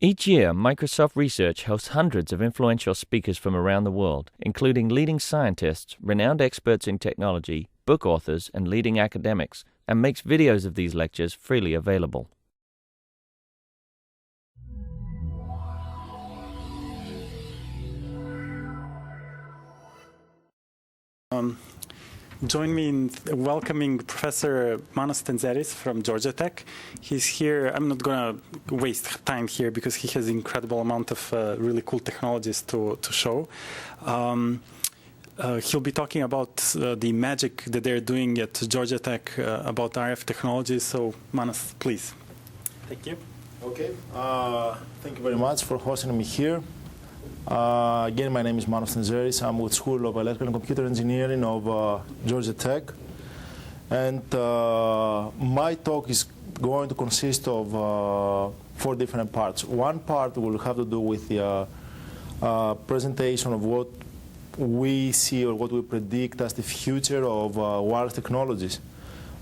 Each year, Microsoft Research hosts hundreds of influential speakers from around the world, including leading scientists, renowned experts in technology, book authors, and leading academics, and makes videos of these lectures freely available. Join me in welcoming Professor Manos Tentzeris from Georgia Tech. He's here. I'm not going to waste time here because he has an incredible amount of really cool technologies to show. He'll be talking about the magic that they're doing at Georgia Tech about RF technologies. So, Manos, please. Thank you. Okay. Thank you very much for hosting me here. Again, my name is Manos Tentzeris. I'm with School of Electrical and Computer Engineering of Georgia Tech. And my talk is going to consist of 4 different parts. One part will have to do with the presentation of what we see or what we predict as the future of wireless technologies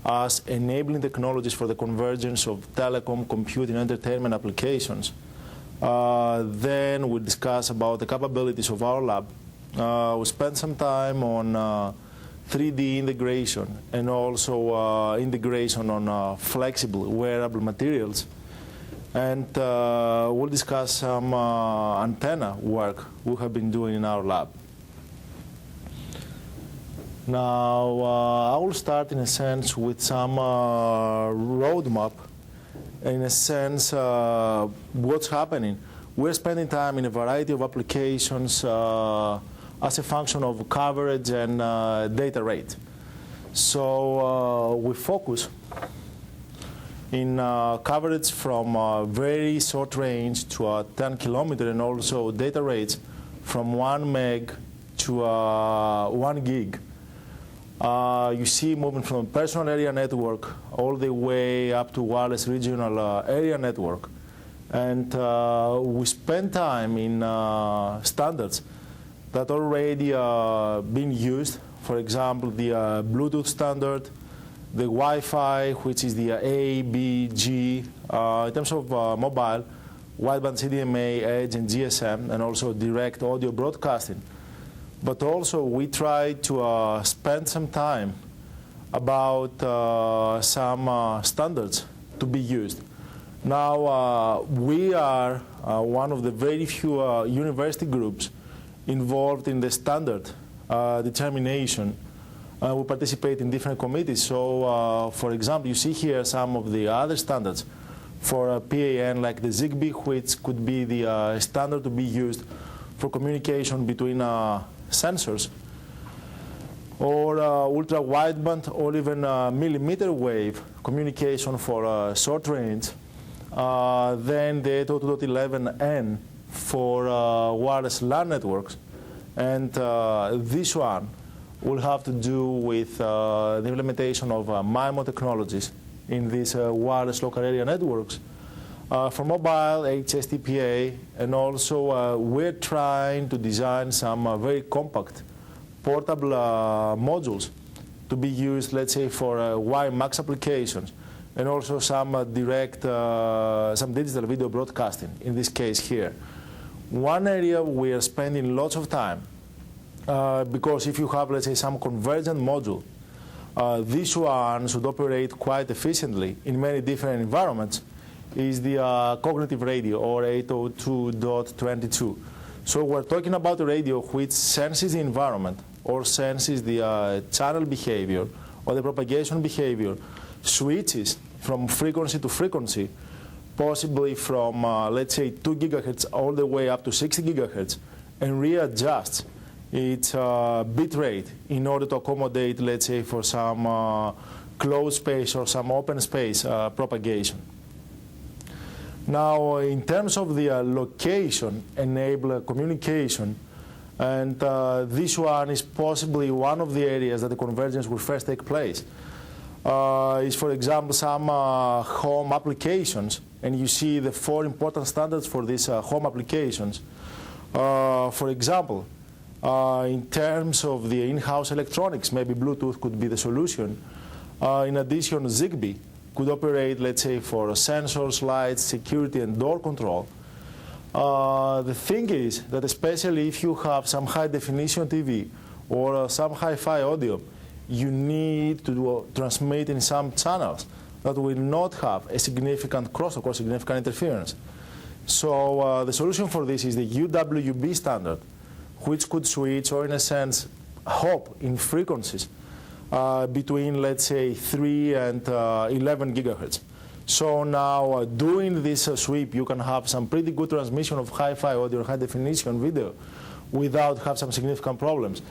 as enabling technologies for the convergence of telecom, computing, and entertainment applications. Then we'll discuss about the capabilities of our lab. We'll spend some time on 3D integration and also integration on flexible, wearable materials. And we'll discuss some antenna work we have been doing in our lab. Now, I will start in a sense with some roadmap. In a sense, what's happening. We're spending time in a variety of applications as a function of coverage and data rate. So we focus in coverage from very short range to 10 kilometers and also data rates from 1 meg to 1 gig. You see moving from a personal area network all the way up to wireless regional area network. And we spend time in standards that already been used. For example, the Bluetooth standard, the Wi-Fi, which is the A, B, G. In terms of mobile, wideband CDMA, Edge, and GSM, and also direct audio broadcasting. But also, we try to spend some time about some standards to be used. Now, we are one of the very few university groups involved in the standard determination. We participate in different committees. So, for example, you see here some of the other standards for PAN, like the Zigbee, which could be the standard to be used for communication between sensors, or ultra-wideband, or even millimeter wave communication for short range. Then the 802.11n for wireless LAN networks. And this one will have to do with the implementation of MIMO technologies in these wireless local area networks. For mobile, HSDPA, and also we're trying to design some very compact portable modules to be used, let's say, for WiMax applications, and also some some digital video broadcasting, in this case here. One area we are spending lots of time, because if you have, let's say, some convergent module, this one should operate quite efficiently in many different environments, is the cognitive radio, or 802.22. So we're talking about a radio which senses the environment, or senses the channel behavior, or the propagation behavior, switches from frequency to frequency, possibly from, let's say, 2 gigahertz all the way up to 60 gigahertz, and readjusts its bit rate in order to accommodate, let's say, for some closed space or some open space propagation. Now, in terms of the location enabled communication, and this one is possibly one of the areas that the convergence will first take place, is, for example, some home applications. And you see the 4 important standards for these home applications. For example, in terms of the in-house electronics, maybe Bluetooth could be the solution. In addition, Zigbee could operate, let's say, for sensors, lights, security, and door control. The thing is that especially if you have some high-definition TV or some hi-fi audio, you need to transmit in some channels that will not have a significant crosstalk or significant interference. So the solution for this is the UWB standard, which could switch, or in a sense, hop in frequencies between, let's say, 3 and 11 gigahertz. So now, doing this sweep, you can have some pretty good transmission of hi-fi audio or high-definition video without have some significant problems.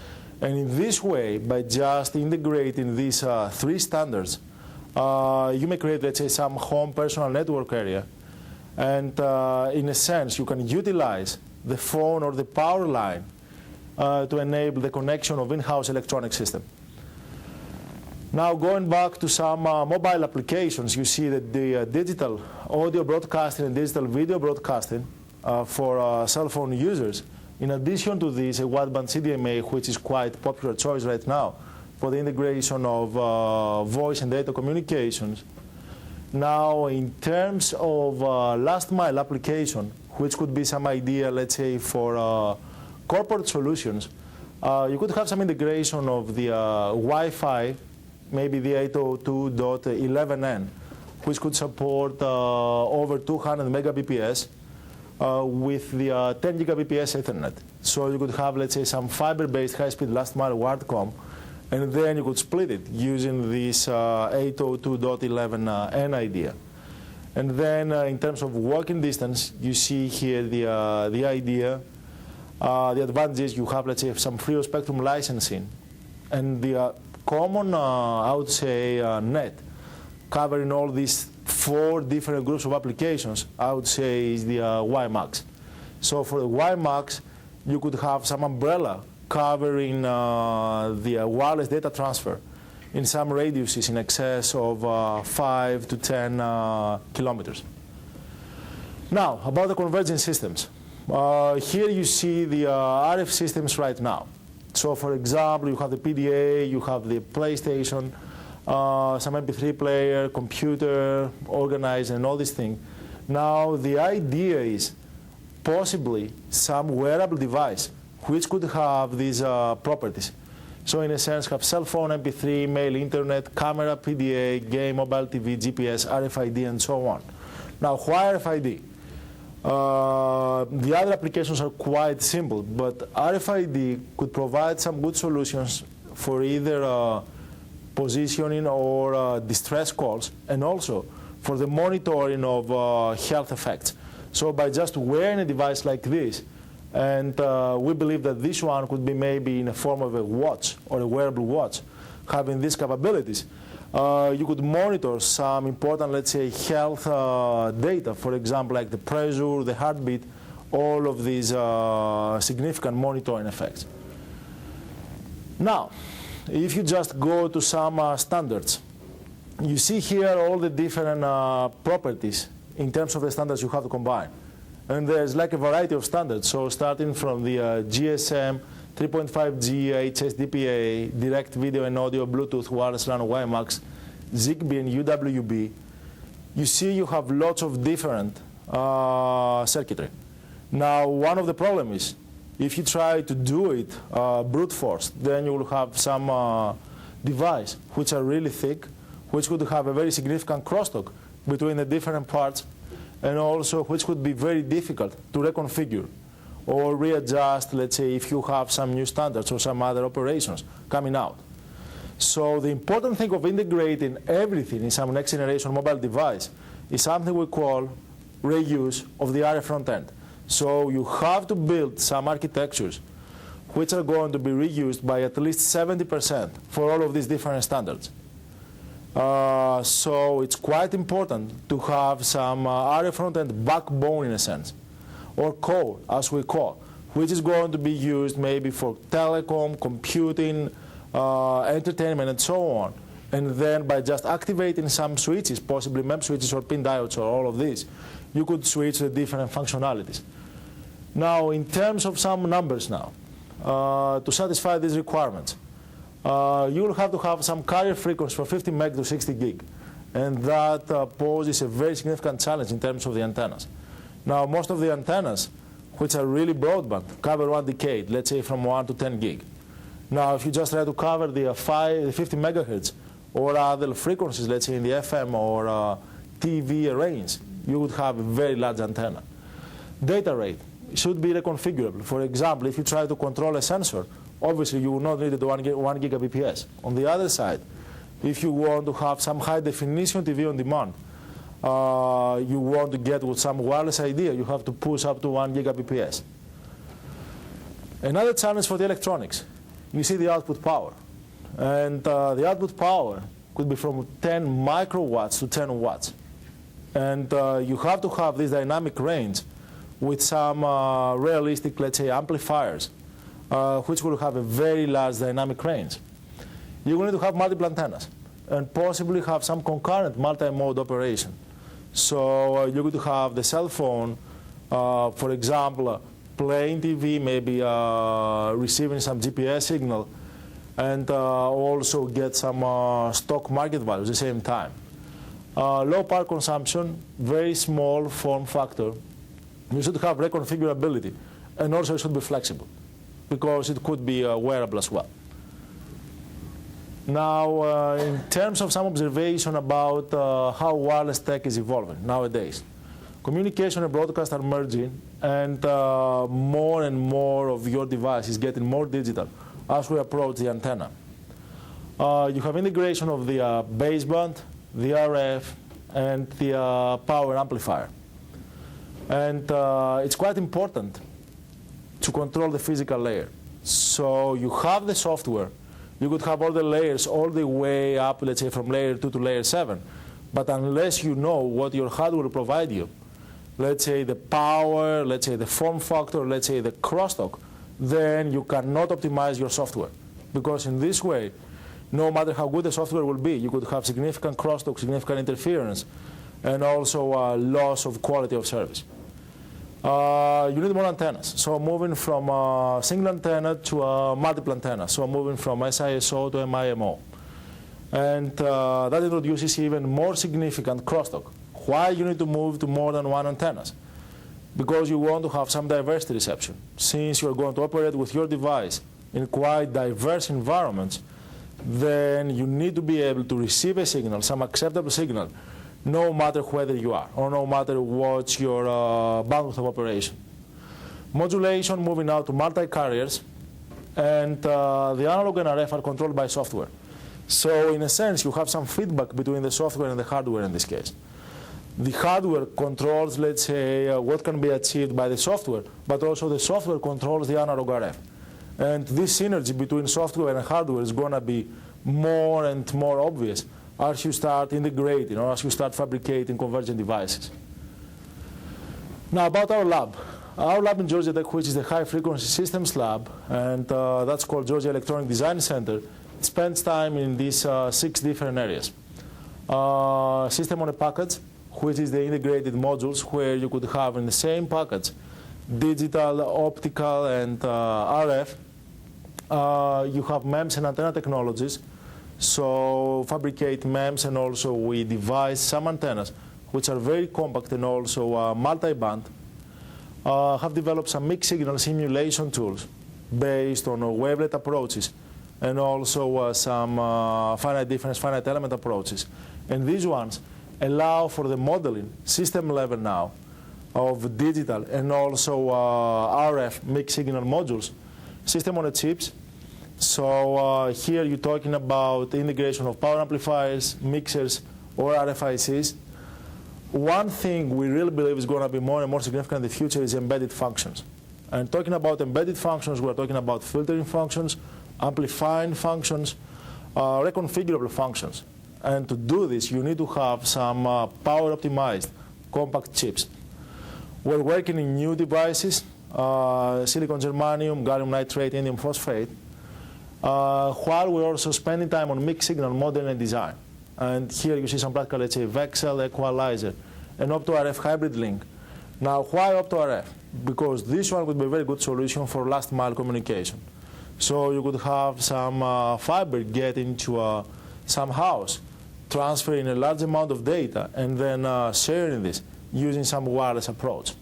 And in this way, by just integrating these three standards, you may create, let's say, some home personal network area. And in a sense, you can utilize the phone or the power line to enable the connection of in-house electronic system. Now, going back to some mobile applications, you see that the digital audio broadcasting and digital video broadcasting for cell phone users. In addition to this, a wideband CDMA, which is quite popular choice right now for the integration of voice and data communications. Now, in terms of last mile application, which could be some idea, let's say, for corporate solutions, you could have some integration of the Wi-Fi, maybe the 802.11n, which could support over 200 megabps with the 10 gigabps Ethernet. So you could have, let's say, some fiber-based high-speed last-mile WARDCOM, and then you could split it using this 802.11n idea. And then in terms of walking distance, you see here the idea. The advantage is you have, let's say, some free spectrum licensing, and the common, I would say, net covering all these 4 different groups of applications, I would say, is the WiMax. So for the WiMax, you could have some umbrella covering the wireless data transfer in some radiuses in excess of 5 to 10 kilometers. Now, about the convergent systems. Here you see the RF systems right now. So, for example, you have the PDA, you have the PlayStation, some MP3 player, computer, organizer, and all these things. Now, the idea is possibly some wearable device which could have these properties. So, in a sense, have cell phone, MP3, mail, internet, camera, PDA, game, mobile TV, GPS, RFID, and so on. Now, why RFID? The other applications are quite simple, but RFID could provide some good solutions for either positioning or distress calls, and also for the monitoring of health effects. So by just wearing a device like this, and we believe that this one could be maybe in a form of a watch or a wearable watch, having these capabilities, you could monitor some important, let's say, health data, for example, like the pressure, the heartbeat, all of these significant monitoring effects. Now, if you just go to some standards, you see here all the different properties in terms of the standards you have to combine. And there's like a variety of standards, so starting from the GSM, 3.5G, HSDPA, direct video and audio, Bluetooth, wireless LAN, WiMax, Zigbee, and UWB, you see you have lots of different circuitry. Now, one of the problems is, if you try to do it brute force, then you will have some device which are really thick, which could have a very significant crosstalk between the different parts, and also which could be very difficult to reconfigure or readjust, let's say, if you have some new standards or some other operations coming out. So the important thing of integrating everything in some next generation mobile device is something we call reuse of the RF front end. So you have to build some architectures which are going to be reused by at least 70% for all of these different standards. So it's quite important to have some RF front end backbone, in a sense, or core, as we call, which is going to be used maybe for telecom, computing, entertainment, and so on. And then by just activating some switches, possibly MEMS switches or pin diodes or all of this, you could switch the different functionalities. Now, in terms of some numbers now, to satisfy these requirements, you will have to have some carrier frequency from 50 meg to 60 gig. And that poses a very significant challenge in terms of the antennas. Now, most of the antennas, which are really broadband, cover 1 decade, let's say from 1 to 10 gig. Now, if you just try to cover the 50 megahertz or other frequencies, let's say in the FM or TV range, you would have a very large antenna. Data rate should be reconfigurable. For example, if you try to control a sensor, obviously you will not need the 1 gigabps. On the other side, if you want to have some high definition TV on demand, you want to get with some wireless idea, you have to push up to 1 gigabps. Another challenge for the electronics, you see the output power. And the output power could be from 10 microwatts to 10 watts. And you have to have this dynamic range with some realistic, let's say, amplifiers, which will have a very large dynamic range. You're going to have multiple antennas and possibly have some concurrent multi-mode operation. So you're going to have the cell phone, for example, playing TV, maybe receiving some GPS signal, and also get some stock market values at the same time. Low power consumption, very small form factor. You should have reconfigurability, and also it should be flexible, because it could be wearable as well. Now, in terms of some observation about how wireless tech is evolving nowadays, communication and broadcast are merging, and more of your device is getting more digital as we approach the antenna. You have integration of the baseband, the RF, and the power amplifier. And it's quite important to control the physical layer. So you have the software. You could have all the layers all the way up, let's say, from layer 2 to layer 7. But unless you know what your hardware will provide you, let's say the power, let's say the form factor, let's say the crosstalk, then you cannot optimize your software. Because in this way, no matter how good the software will be, you could have significant crosstalk, significant interference, and also loss of quality of service. You need more antennas. So moving from a single antenna to a multiple antenna. So moving from SISO to MIMO. And that introduces even more significant crosstalk. Why you need to move to more than one antennas? Because you want to have some diversity reception. Since you're going to operate with your device in quite diverse environments, then you need to be able to receive a signal, some acceptable signal, no matter whether you are, or no matter what's your bandwidth of operation. Modulation, moving out to multi-carriers, and the analog and RF are controlled by software. So in a sense, you have some feedback between the software and the hardware in this case. The hardware controls, let's say, what can be achieved by the software, but also the software controls the analog RF. And this synergy between software and hardware is going to be more and more obvious as you start integrating or as you start fabricating convergent devices. Now about our lab. Our lab in Georgia Tech, which is the High Frequency Systems Lab, and that's called Georgia Electronic Design Center, spends time in these 6 different areas. System on a package, which is the integrated modules where you could have in the same package digital, optical, and RF. You have MEMS and antenna technologies. So fabricate MEMS, and also we devise some antennas which are very compact and also multi-band. Have developed some mixed signal simulation tools based on wavelet approaches, and also some finite-difference, finite element approaches. And these ones allow for the modeling, system level now, of digital and also RF mixed signal modules, system on a chips. So here you're talking about the integration of power amplifiers, mixers, or RFICs. One thing we really believe is going to be more and more significant in the future is embedded functions. And talking about embedded functions, we're talking about filtering functions, amplifying functions, reconfigurable functions. And to do this, you need to have some power-optimized compact chips. We're working in new devices, silicon germanium, gallium nitrate, indium phosphate, while we're also spending time on mixed signal modeling and design. And here you see some practical, let's say, VXL equalizer, an opto-RF hybrid link. Now, why opto-RF? Because this one would be a very good solution for last mile communication. So you could have some fiber get into some house, transferring a large amount of data, and then sharing this using some wireless approach.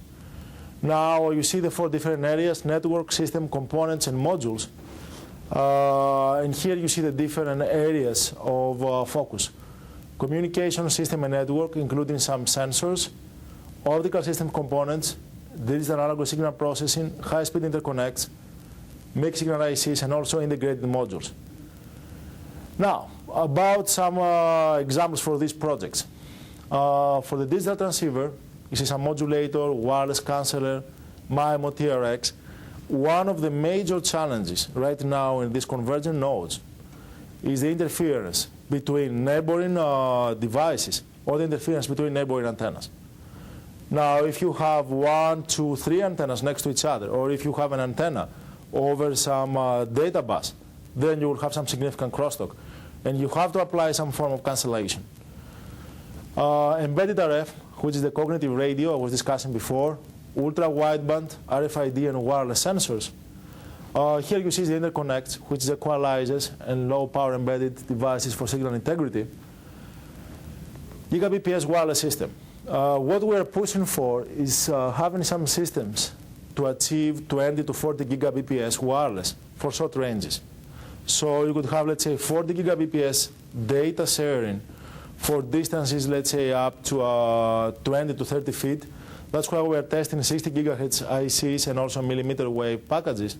Now you see the 4 different areas: network, system, components, and modules. And here you see the different areas of focus: communication system and network, including some sensors, optical system components, digital analog signal processing, high-speed interconnects, mixed signal ICs, and also integrated modules. Now, about some examples for these projects. For the digital transceiver, you see some modulator, wireless canceller, MIMO, TRX. One of the major challenges right now in these convergent nodes is the interference between neighboring devices, or the interference between neighboring antennas. Now, if you have 1, 2, 3 antennas next to each other, or if you have an antenna over some data bus, then you will have some significant crosstalk, and you have to apply some form of cancellation. Embedded RF, which is the cognitive radio I was discussing before, ultra-wideband, RFID, and wireless sensors. Here you see the interconnects, which is equalizers and low-power embedded devices for signal integrity. Gigabps wireless system. What we are pushing for is having some systems to achieve 20 to 40 gigabps wireless for short ranges. So you could have, let's say, 40 gigabps data sharing for distances, let's say, up to 20 to 30 feet. That's why we are testing 60 gigahertz ICs and also millimeter wave packages.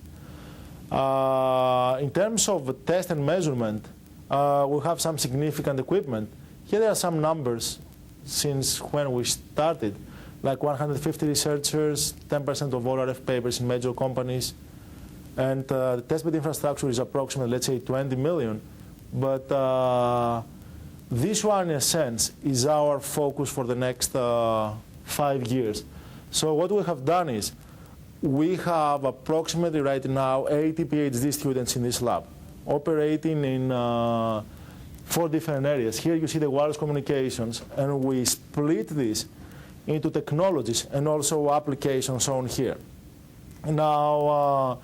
In terms of test and measurement, we have some significant equipment. Here there are some numbers since when we started, like 150 researchers, 10% of all RF papers in major companies, and the testbed infrastructure is approximately, let's say, 20 million. But this one, in a sense, is our focus for the next 5 years. So what we have done is, we have approximately right now 80 PhD students in this lab, operating in 4 different areas. Here you see the wireless communications, and we split this into technologies and also applications shown here. Now,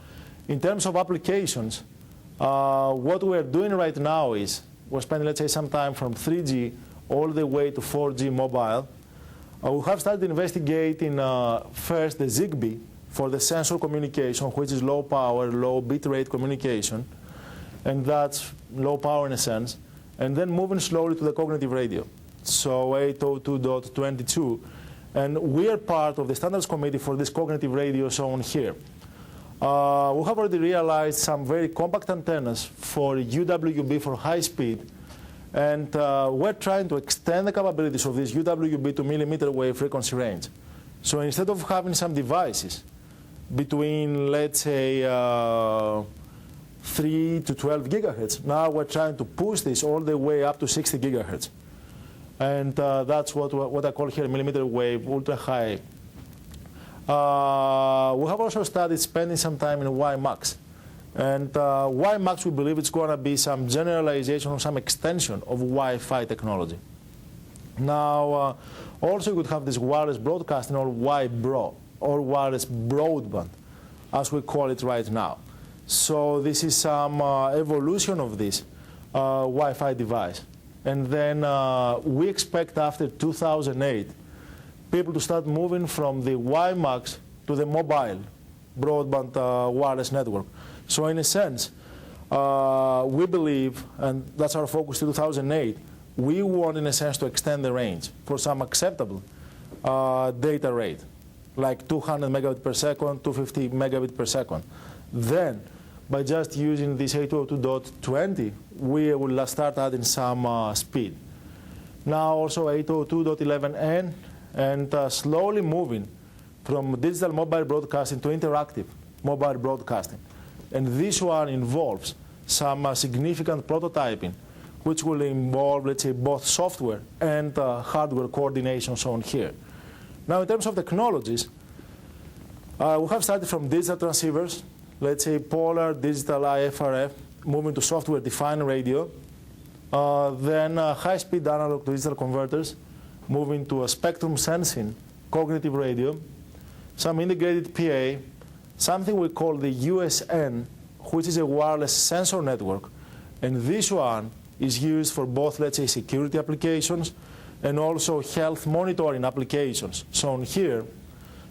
in terms of applications, what we're doing right now is we're spending, let's say, some time from 3G all the way to 4G mobile. We have started investigating first the Zigbee for the sensor communication, which is low power, low bit rate communication, and that's low power in a sense, and then moving slowly to the cognitive radio, so 802.22, and we are part of the standards committee for this cognitive radio shown here. We have already realized some very compact antennas for UWB for high speed, and we're trying to extend the capabilities of this UWB to millimeter wave frequency range. So instead of having some devices between, let's say, 3 to 12 gigahertz, now we're trying to push this all the way up to 60 gigahertz. And that's what I call here millimeter wave, ultra high. We have also started spending some time in WiMax. And WiMax, we believe it's going to be some generalization or some extension of Wi-Fi technology. Now, also you could have this wireless broadcasting, or WiBro, or wireless broadband, as we call it right now. So this is some evolution of this Wi-Fi device. And then we expect after 2008, people to start moving from the WiMax to the mobile broadband wireless network. So in a sense, we believe, and that's our focus to 2008, we want in a sense to extend the range for some acceptable data rate, like 200 megabit per second, 250 megabit per second. Then, by just using this 802.20, we will start adding some speed. Now also 802.11n, and slowly moving from digital mobile broadcasting to interactive mobile broadcasting. And this one involves some significant prototyping, which will involve, let's say, both software and hardware coordination shown here. Now, in terms of technologies, we have started from digital transceivers, let's say polar, digital IFRF, moving to software-defined radio, then high-speed analog to digital converters, moving to a spectrum sensing cognitive radio, some integrated PA, something we call the USN, which is a wireless sensor network. And this one is used for both, let's say, security applications and also health monitoring applications, shown here.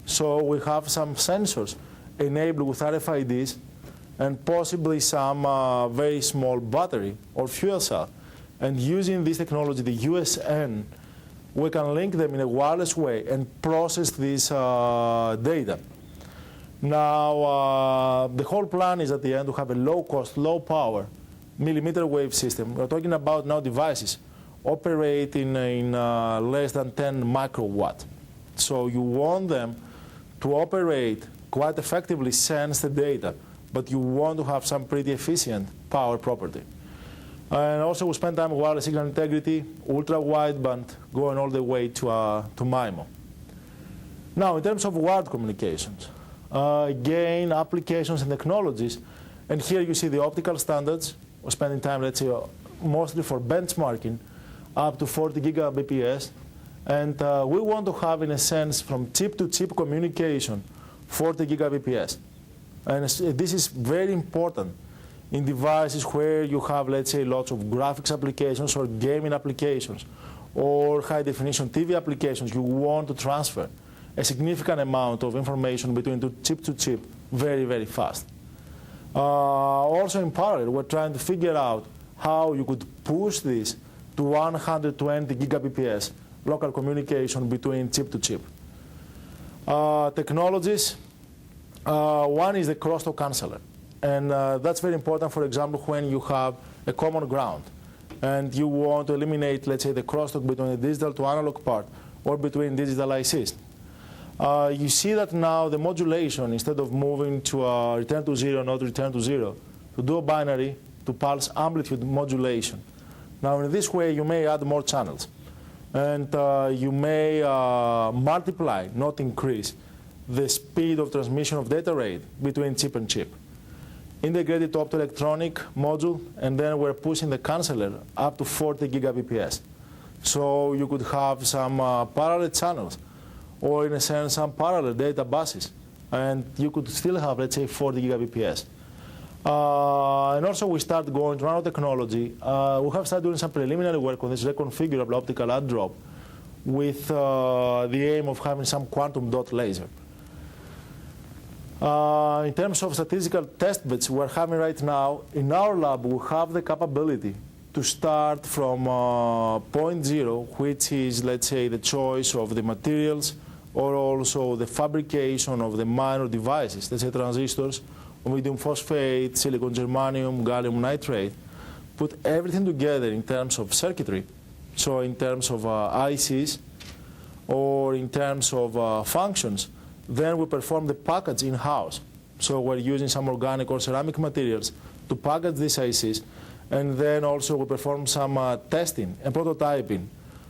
So we have some sensors enabled with RFIDs and possibly some very small battery or fuel cell. And using this technology, the USN, we can link them in a wireless way and process this data. Now, the whole plan is at the end to have a low-cost, low-power millimeter wave system. We're talking about now devices operating in less than 10 microwatt. So you want them to operate quite effectively, sense the data, but you want to have some pretty efficient power property. And also we spend time with wireless signal integrity, ultra-wideband, going all the way to MIMO. Now, in terms of wired communications, again, applications and technologies, and here you see the optical standards. We're spending time, let's say, mostly for benchmarking, up to 40 gigabps. And we want to have, in a sense, from chip-to-chip communication, 40 gigabps. And this is very important in devices where you have, let's say, lots of graphics applications or gaming applications or high-definition TV applications. You want to transfer a significant amount of information between chip-to-chip very, very fast. Also, in parallel, we're trying to figure out how you could push this to 120 gigabps local communication between chip-to-chip. Technologies, one is the crosstalk canceller. And that's very important, for example, when you have a common ground and you want to eliminate, let's say, the crosstalk between the digital to analog part or between digital ICs. You see that now the modulation, instead of moving to return to zero, not return to zero, to do a binary to pulse amplitude modulation. Now, in this way, you may add more channels. And you may multiply, not increase, the speed of transmission of data rate between chip and chip. Integrated optoelectronic module, and then we're pushing the canceller up to 40 gigabps. So you could have some parallel channels, or in a sense, some parallel data buses, and you could still have, let's say, 40 gigabps. And also we start going to nanotechnology. We have started doing some preliminary work on this reconfigurable optical add drop with the aim of having some quantum dot laser. In terms of statistical test beds we're having right now, in our lab we have the capability to start from point zero, which is, let's say, the choice of the materials or also the fabrication of the minor devices, let's say transistors, medium phosphate, silicon germanium, gallium nitrate, put everything together in terms of circuitry, so in terms of ICs or in terms of functions. Then we perform the package in-house. So we're using some organic or ceramic materials to package these ICs, and then also we perform some testing and prototyping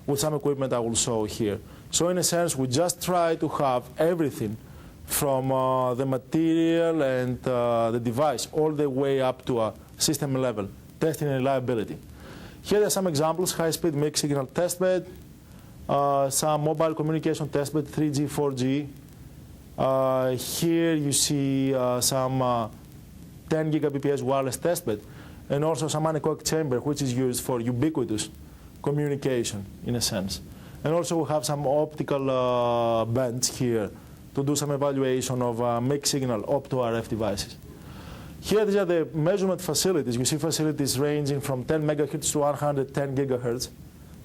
with some equipment I will show here. So in a sense, we just try to have everything from the material and the device all the way up to a system level, testing and reliability. Here are some examples: high-speed mixed signal testbed, some mobile communication testbed, 3G, 4G. Here you see some 10 gigabps wireless testbed, and also some anechoic chamber, which is used for ubiquitous communication, in a sense. And also we have some optical bands here to do some evaluation of mixed signal opto-RF devices. Here, these are the measurement facilities. You see facilities ranging from 10 megahertz to 110 gigahertz,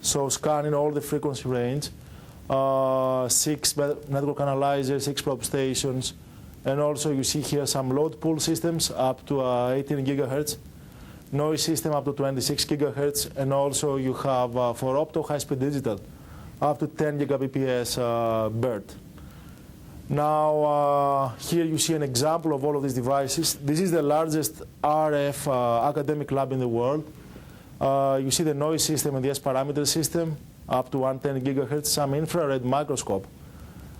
so scanning all the frequency range. 6 network analyzers, 6 probe stations, and also you see here some load pool systems up to 18 gigahertz, noise system up to 26 gigahertz, and also you have for opto high-speed digital up to 10 gigabps BERT. Now here you see an example of all of these devices. This is the largest RF academic lab in the world. You see the noise system and the S-parameter system, up to 110 gigahertz, some infrared microscope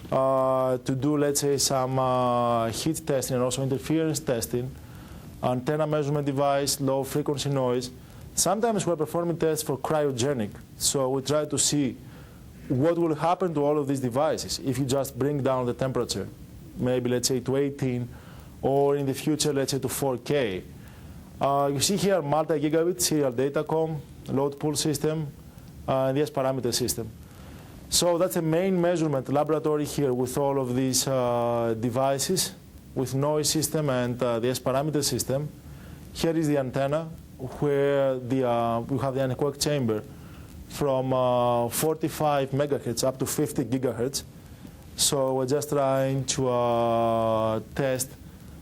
to do, let's say, some heat testing and also interference testing, antenna measurement device, low frequency noise. Sometimes we're performing tests for cryogenic, so we try to see what will happen to all of these devices if you just bring down the temperature, maybe, let's say, to 18, or in the future, let's say, to 4K. You see here multi-gigabit serial datacom, load pool system, and the S-parameter system. So that's a main measurement laboratory here with all of these devices, with noise system and the S-parameter system. Here is the antenna, where we have the anechoic chamber from 45 megahertz up to 50 gigahertz. So we're just trying to test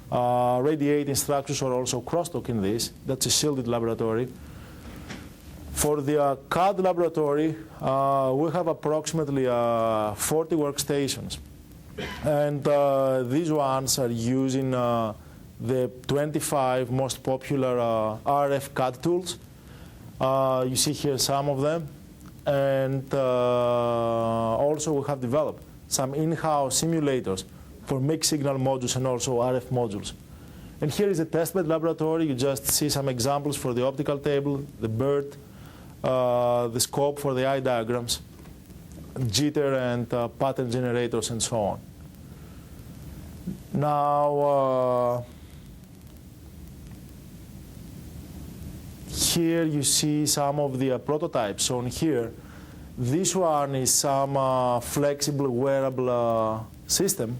radiating structures or also crosstalk in this. That's a shielded laboratory. For the CAD laboratory, we have approximately 40 workstations. And these ones are using the 25 most popular RF CAD tools. You see here some of them. And also we have developed some in-house simulators for mixed signal modules and also RF modules. And here is a testbed laboratory. You just see some examples for the optical table, the bird, the scope for the eye diagrams, jitter and pattern generators and so on. Now, here you see some of the prototypes shown here. This one is some flexible wearable system.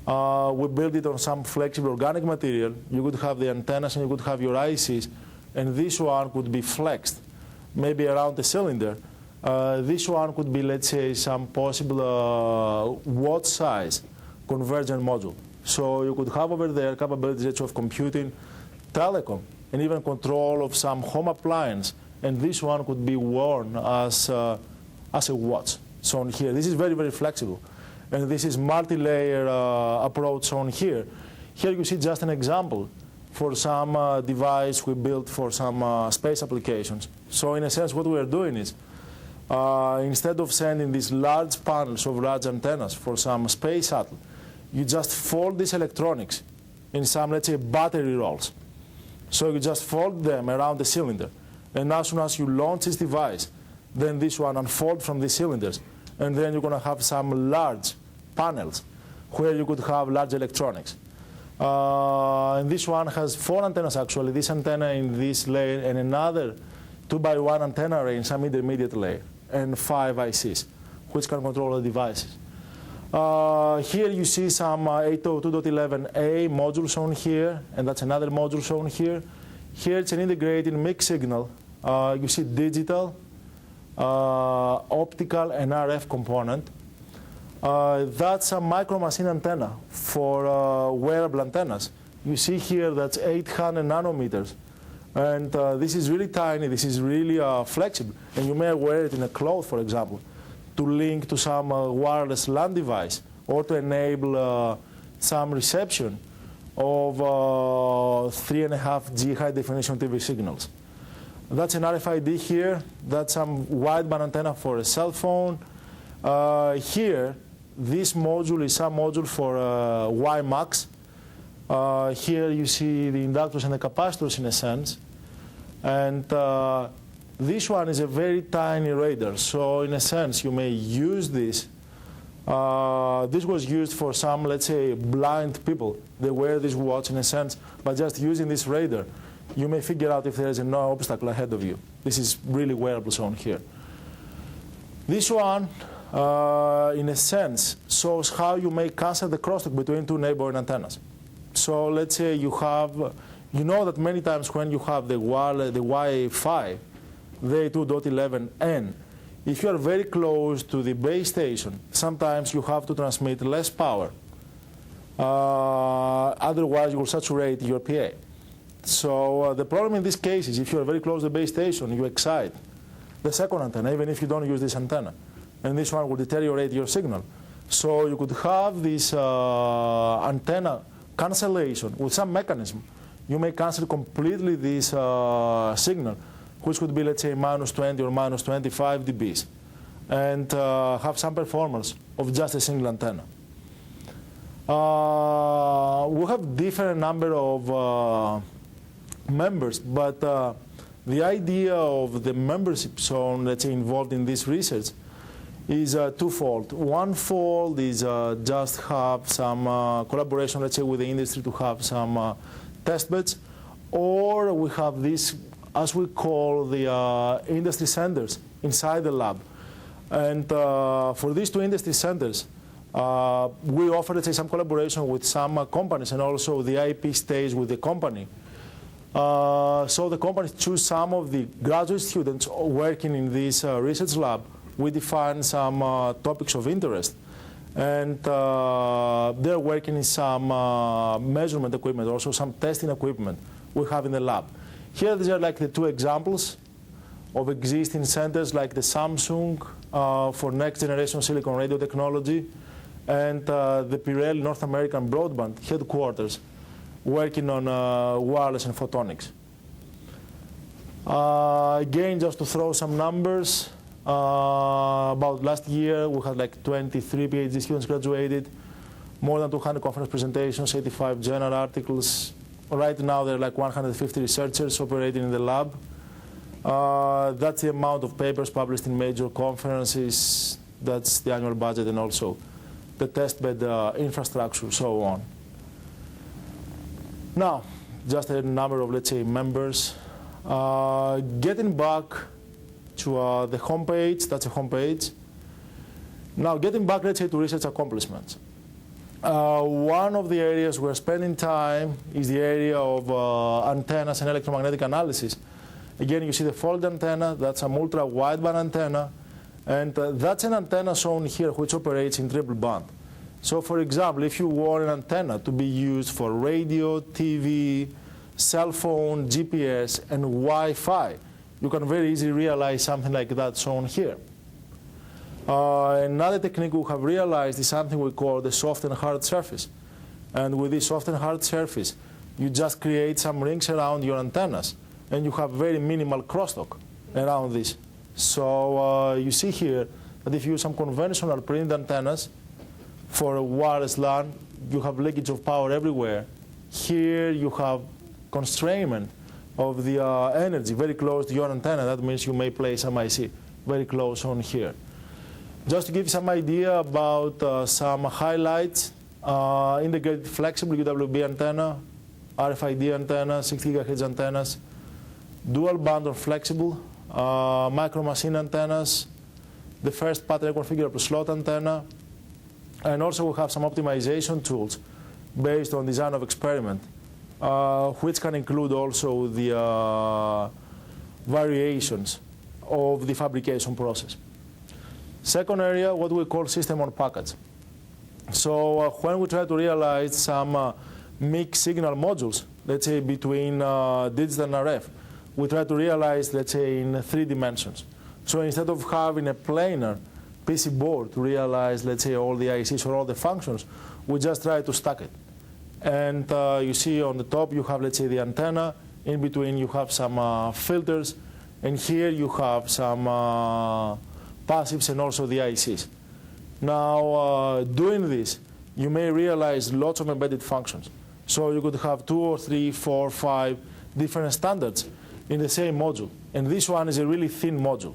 We built it on some flexible organic material. You could have the antennas and you could have your ICs, and this one could be flexed, maybe around the cylinder. This one could be, let's say, some possible watt size convergent module. So you could have over there capabilities of computing, telecom, and even control of some home appliance. And this one could be worn as a watch shown here. This is very, very flexible. And this is multi-layer approach shown here. Here you see just an example for some device we built for some space applications. So in a sense, what we are doing is, instead of sending these large panels of large antennas for some space shuttle, you just fold these electronics in some, let's say, battery rolls. So you just fold them around the cylinder. And as soon as you launch this device, then this one unfolds from the cylinders. And then you're going to have some large panels where you could have large electronics. And this one has 4 antennas, actually. This antenna in this layer and another 2x1 antenna array in some intermediate layer, and 5 ICs, which can control the devices. Here you see some 802.11a module shown here, and that's another module shown here. Here it's an integrated mixed signal. You see digital, optical, and RF component. That's a micro machine antenna for wearable antennas. You see here that's 800 nanometers. And this is really tiny, this is really flexible. And you may wear it in a cloth, for example, to link to some wireless LAN device or to enable some reception of 3.5G high definition TV signals. That's an RFID here. That's some wideband antenna for a cell phone. Here, this module is some module for WiMax. Here you see the inductors and the capacitors in a sense. And this one is a very tiny radar. So in a sense, you may use this. This was used for some, let's say, blind people. They wear this watch in a sense, but just using this radar, you may figure out if there is no obstacle ahead of you. This is really wearable shown here. This one, in a sense, shows how you may cancel the crosstalk between 2 neighboring antennas. So let's say you have, you know that many times when you have the Wi-Fi, the 2.11n, if you are very close to the base station, sometimes you have to transmit less power. Otherwise, you will saturate your PA. So the problem in this case is if you are very close to the base station, you excite the second antenna, even if you don't use this antenna. And this one will deteriorate your signal. So you could have this antenna cancellation with some mechanism. You may cancel completely this signal, which could be, let's say, minus 20 or minus 25 dBs, and have some performance of just a single antenna. We have different number of members, but the idea of the membership zone, let's say, involved in this research is twofold. One fold is just have some collaboration, let's say, with the industry to have some test beds, or we have this, as we call the industry centers inside the lab. And for these two industry centers, we offer, let's say, some collaboration with some companies, and also the IP stays with the company. So the companies choose some of the graduate students working in this research lab. We define some topics of interest, and they're working in some measurement equipment, also some testing equipment we have in the lab. Here, these are like the two examples of existing centers, like the Samsung for next generation silicon radio technology, and the Pirelli North American broadband headquarters working on wireless and photonics. Again, just to throw some numbers, about last year we had like 23 PhD students graduated, more than 200 conference presentations, 85 journal articles. Right now there are like 150 researchers operating in the lab. That's the amount of papers published in major conferences. That's the annual budget, and also the testbed infrastructure, so on. Now, just a number of, let's say, members. Getting back to the homepage, that's a homepage. Now, getting back, let's say, to research accomplishments. One of the areas we're spending time is the area of antennas and electromagnetic analysis. Again, you see the fold antenna, that's an ultra-wideband antenna, and that's an antenna shown here which operates in triple band. So for example, if you want an antenna to be used for radio, TV, cell phone, GPS, and Wi-Fi, you can very easily realize something like that shown here. Another technique we have realized is something we call the soft and hard surface. And with this soft and hard surface, you just create some rings around your antennas, and you have very minimal crosstalk around this. So you see here that if you use some conventional printed antennas for a wireless LAN, you have leakage of power everywhere. Here you have constrainment of the energy very close to your antenna. That means you may place some IC very close on here. Just to give you some idea about some highlights, integrated flexible UWB antenna, RFID antenna, 60 GHz antennas, dual band or flexible, micro machine antennas, the first pattern reconfigurable slot antenna, and also we have some optimization tools based on design of experiment, which can include also the variations of the fabrication process. Second area, what we call system on package. So when we try to realize some mixed signal modules, let's say between digital and RF, we try to realize, let's say, in 3 dimensions. So instead of having a planar PC board to realize, let's say, all the ICs or all the functions, we just try to stack it. And you see on the top you have, let's say, the antenna. In between you have some filters. And here you have some passives and also the ICs. Now, doing this, you may realize lots of embedded functions. So you could have 2 or 3, 4, 5 different standards in the same module. And this one is a really thin module.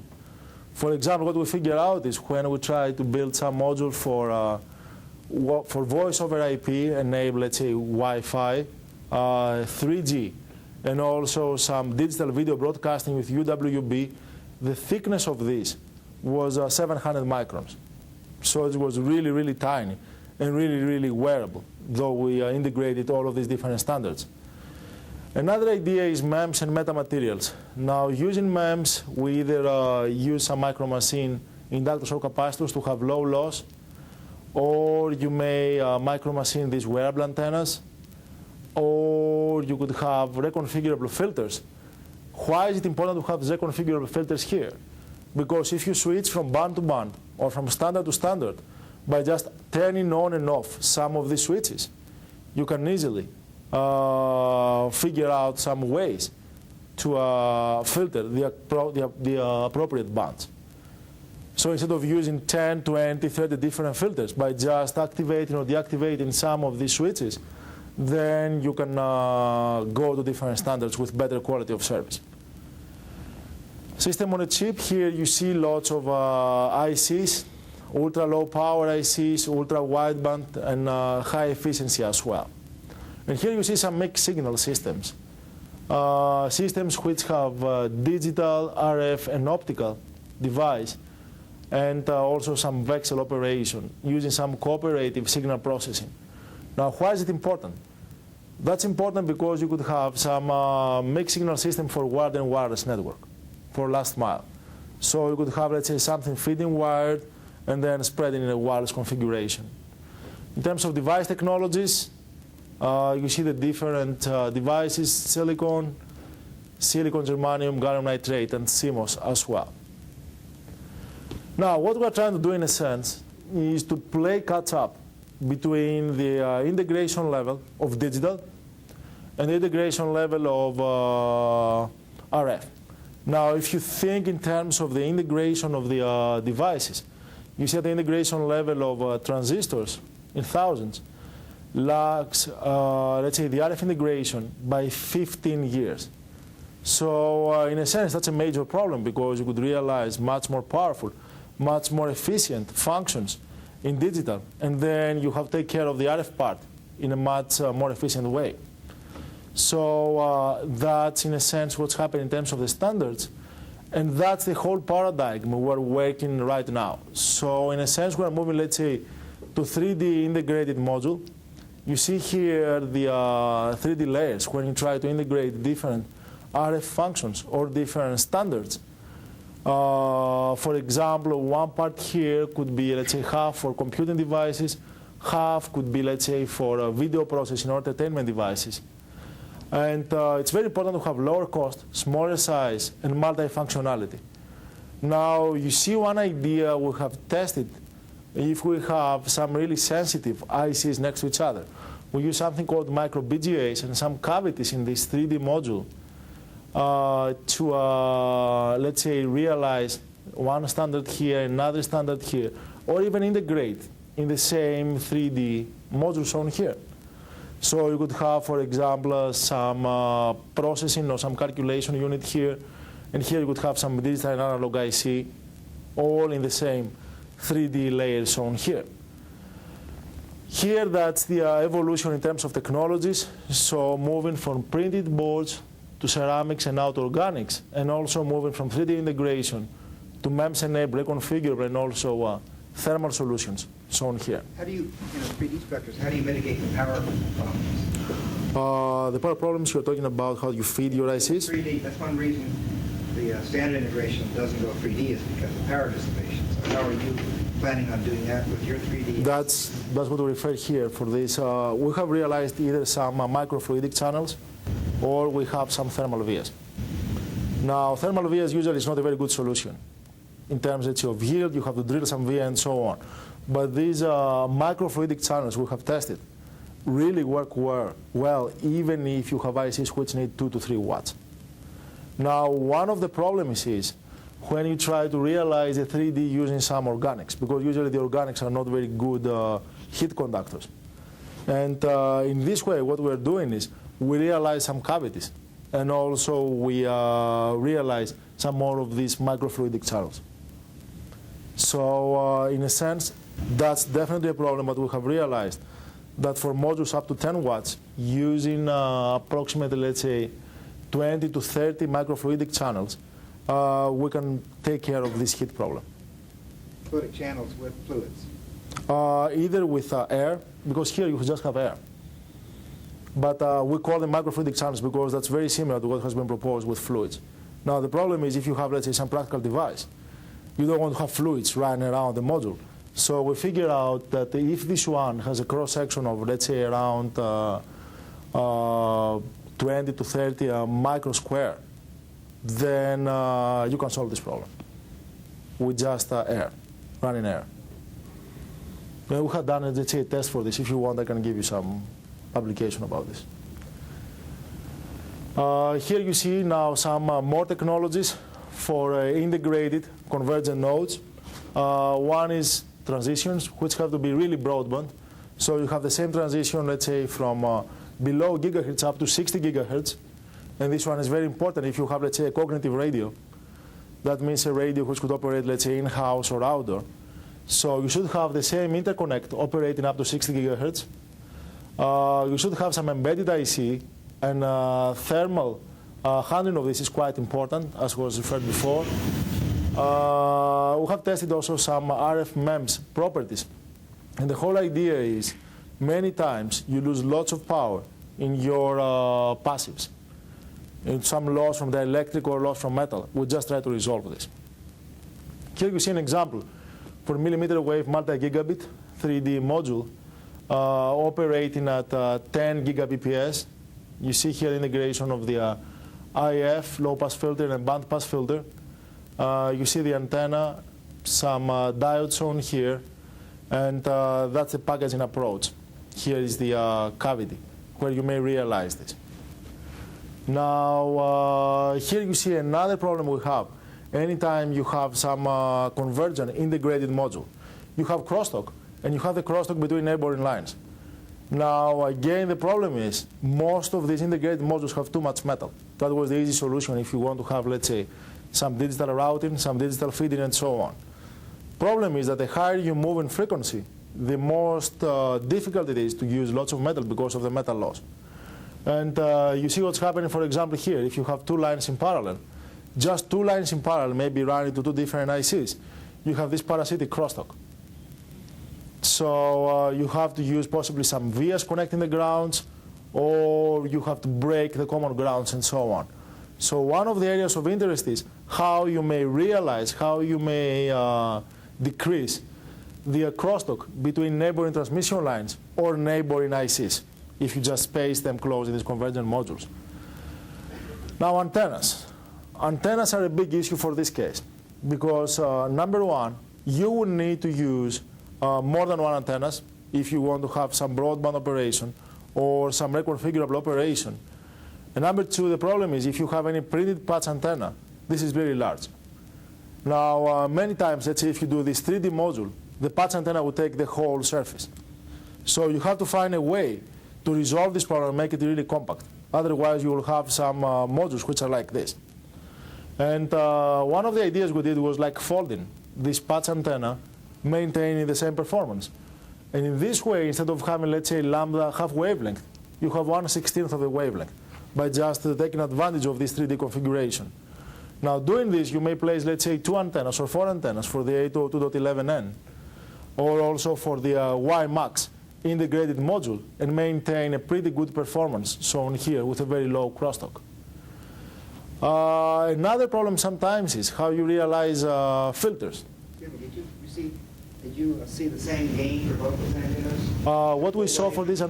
For example, what we figure out is when we try to build some module for voice over IP, enable, let's say, Wi-Fi, 3G, and also some digital video broadcasting with UWB, the thickness of this was 700 microns. So it was really, really tiny and really, really wearable, though we integrated all of these different standards. Another idea is MEMS and metamaterials. Now, using MEMS, we either use some micro machine inductors or capacitors to have low loss, or you may micro machine these wearable antennas, or you could have reconfigurable filters. Why is it important to have reconfigurable filters here? Because if you switch from band to band or from standard to standard by just turning on and off some of these switches, you can easily figure out some ways to filter the appropriate bands. So instead of using 10, 20, 30 different filters, by just activating or deactivating some of these switches, then you can go to different standards with better quality of service. System on a chip, here you see lots of ICs, ultra low power ICs, ultra wideband, and high efficiency as well. And here you see some mixed signal systems. Systems which have digital, RF, and optical device, and also some vexel operation using some cooperative signal processing. Now, why is it important? That's important because you could have some mixed signal system for wired and wireless network for last mile. So you could have, let's say, something feeding wired and then spreading in a wireless configuration. In terms of device technologies, you see the different devices, silicon, germanium, gallium nitrate, and CMOS as well. Now, what we're trying to do in a sense is to play catch-up between the integration level of digital and the integration level of RF. Now, if you think in terms of the integration of the devices, you see at the integration level of transistors in thousands lags, let's say, the RF integration by 15 years. So in a sense, that's a major problem because you could realize much more powerful, much more efficient functions in digital, and then you have to take care of the RF part in a much more efficient way. So that's, in a sense, what's happening in terms of the standards, and that's the whole paradigm we're working right now. So in a sense, we're moving, let's say, to 3D integrated module. You see here the 3D layers when you try to integrate different RF functions or different standards. For example, one part here could be, let's say, half for computing devices, half could be, let's say, for video processing or entertainment devices. And it's very important to have lower cost, smaller size, and multi-functionality. Now, you see one idea we have tested. If we have some really sensitive ICs next to each other, we use something called micro BGAs and some cavities in this 3D module to, let's say, realize one standard here, another standard here, or even integrate in the same 3D module shown here. So you could have, for example, some processing or some calculation unit here, and here you could have some digital and analog IC, all in the same 3D layer shown here. Here, that's the evolution in terms of technologies. So moving from printed boards to ceramics and now to organics, and also moving from 3D integration to MEMS-enabled, reconfigurable, and also thermal solutions shown here. How do you, in 3D structures, how do you mitigate the power problems? The power problems, you're talking about how you feed your ICs? 3D, that's one reason the standard integration doesn't go 3D is because of power dissipation. So how are you planning on doing that with your 3D? That's what we refer here for this. We have realized either some microfluidic channels or we have some thermal vias. Now, thermal vias usually is not a very good solution. In terms of yield, you have to drill some via and so on. But these microfluidic channels we have tested really work well, even if you have ICs which need 2 to 3 watts. Now, one of the problems is when you try to realize the 3D using some organics, because usually the organics are not very good heat conductors. And in this way, what we're doing is we realize some cavities, and also we realize some more of these microfluidic channels. So in a sense, that's definitely a problem, but we have realized that for modules up to 10 watts, using approximately, let's say, 20 to 30 microfluidic channels, we can take care of this heat problem. Fluidic channels with fluids? Either with air, because here you just have air. But we call them microfluidic channels because that's very similar to what has been proposed with fluids. Now, the problem is if you have, let's say, some practical device, you don't want to have fluids running around the module. So we figure out that if this one has a cross-section of, let's say, around 20 to 30 micro square, then you can solve this problem with just air, running air. We have done, let's say, a test for this. If you want, I can give you some publication about this. Here you see now some more technologies for integrated convergent nodes. One is transitions, which have to be really broadband. So you have the same transition, let's say, from below gigahertz up to 60 gigahertz. And this one is very important if you have, let's say, a cognitive radio. That means a radio which could operate, let's say, in-house or outdoor. So you should have the same interconnect operating up to 60 gigahertz. You should have some embedded IC, and thermal handling of this is quite important, as was referred before. We have tested also some RF MEMS properties. And the whole idea is, many times you lose lots of power in your passives. And some loss from the electric or loss from metal. We just try to resolve this. Here you see an example for millimeter wave multi-gigabit 3D module operating at 10 gigabps. You see here integration of the IF, low-pass filter, and band-pass filter. You see the antenna, some diodes shown here, and that's the packaging approach. Here is the cavity, where you may realize this. Now, here you see another problem we have. Anytime you have some convergent integrated module, you have crosstalk, and you have the crosstalk between neighboring lines. Now, again, the problem is most of these integrated modules have too much metal. That was the easy solution if you want to have, let's say, some digital routing, some digital feeding, and so on. Problem is that the higher you move in frequency, the most difficult it is to use lots of metal because of the metal loss. And you see what's happening, for example, here. If you have two lines in parallel, just two lines in parallel may be running to two different ICs. You have this parasitic crosstalk. So you have to use possibly some vias connecting the grounds, or you have to break the common grounds and so on. So one of the areas of interest is how you may realize, how you may decrease the crosstalk between neighboring transmission lines or neighboring ICs if you just space them close in these convergent modules. Now, antennas. Antennas are a big issue for this case because, number one, you will need to use more than one antennas if you want to have some broadband operation or some reconfigurable operation. And number two, the problem is if you have any printed patch antenna, this is very large. Now, many times, let's say if you do this 3D module, the patch antenna will take the whole surface. So you have to find a way to resolve this problem and make it really compact. Otherwise, you will have some modules which are like this. And one of the ideas we did was like folding this patch antenna, maintaining the same performance. And in this way, instead of having, let's say, lambda half wavelength, you have 1/16 of the wavelength by just taking advantage of this 3D configuration. Now, doing this, you may place, let's say, 2 antennas or 4 antennas for the 802.11n, or also for the WiMax integrated module, and maintain a pretty good performance shown here with a very low crosstalk. Another problem sometimes is how you realize filters. Did you see the same gain for both those antennas? What we saw for these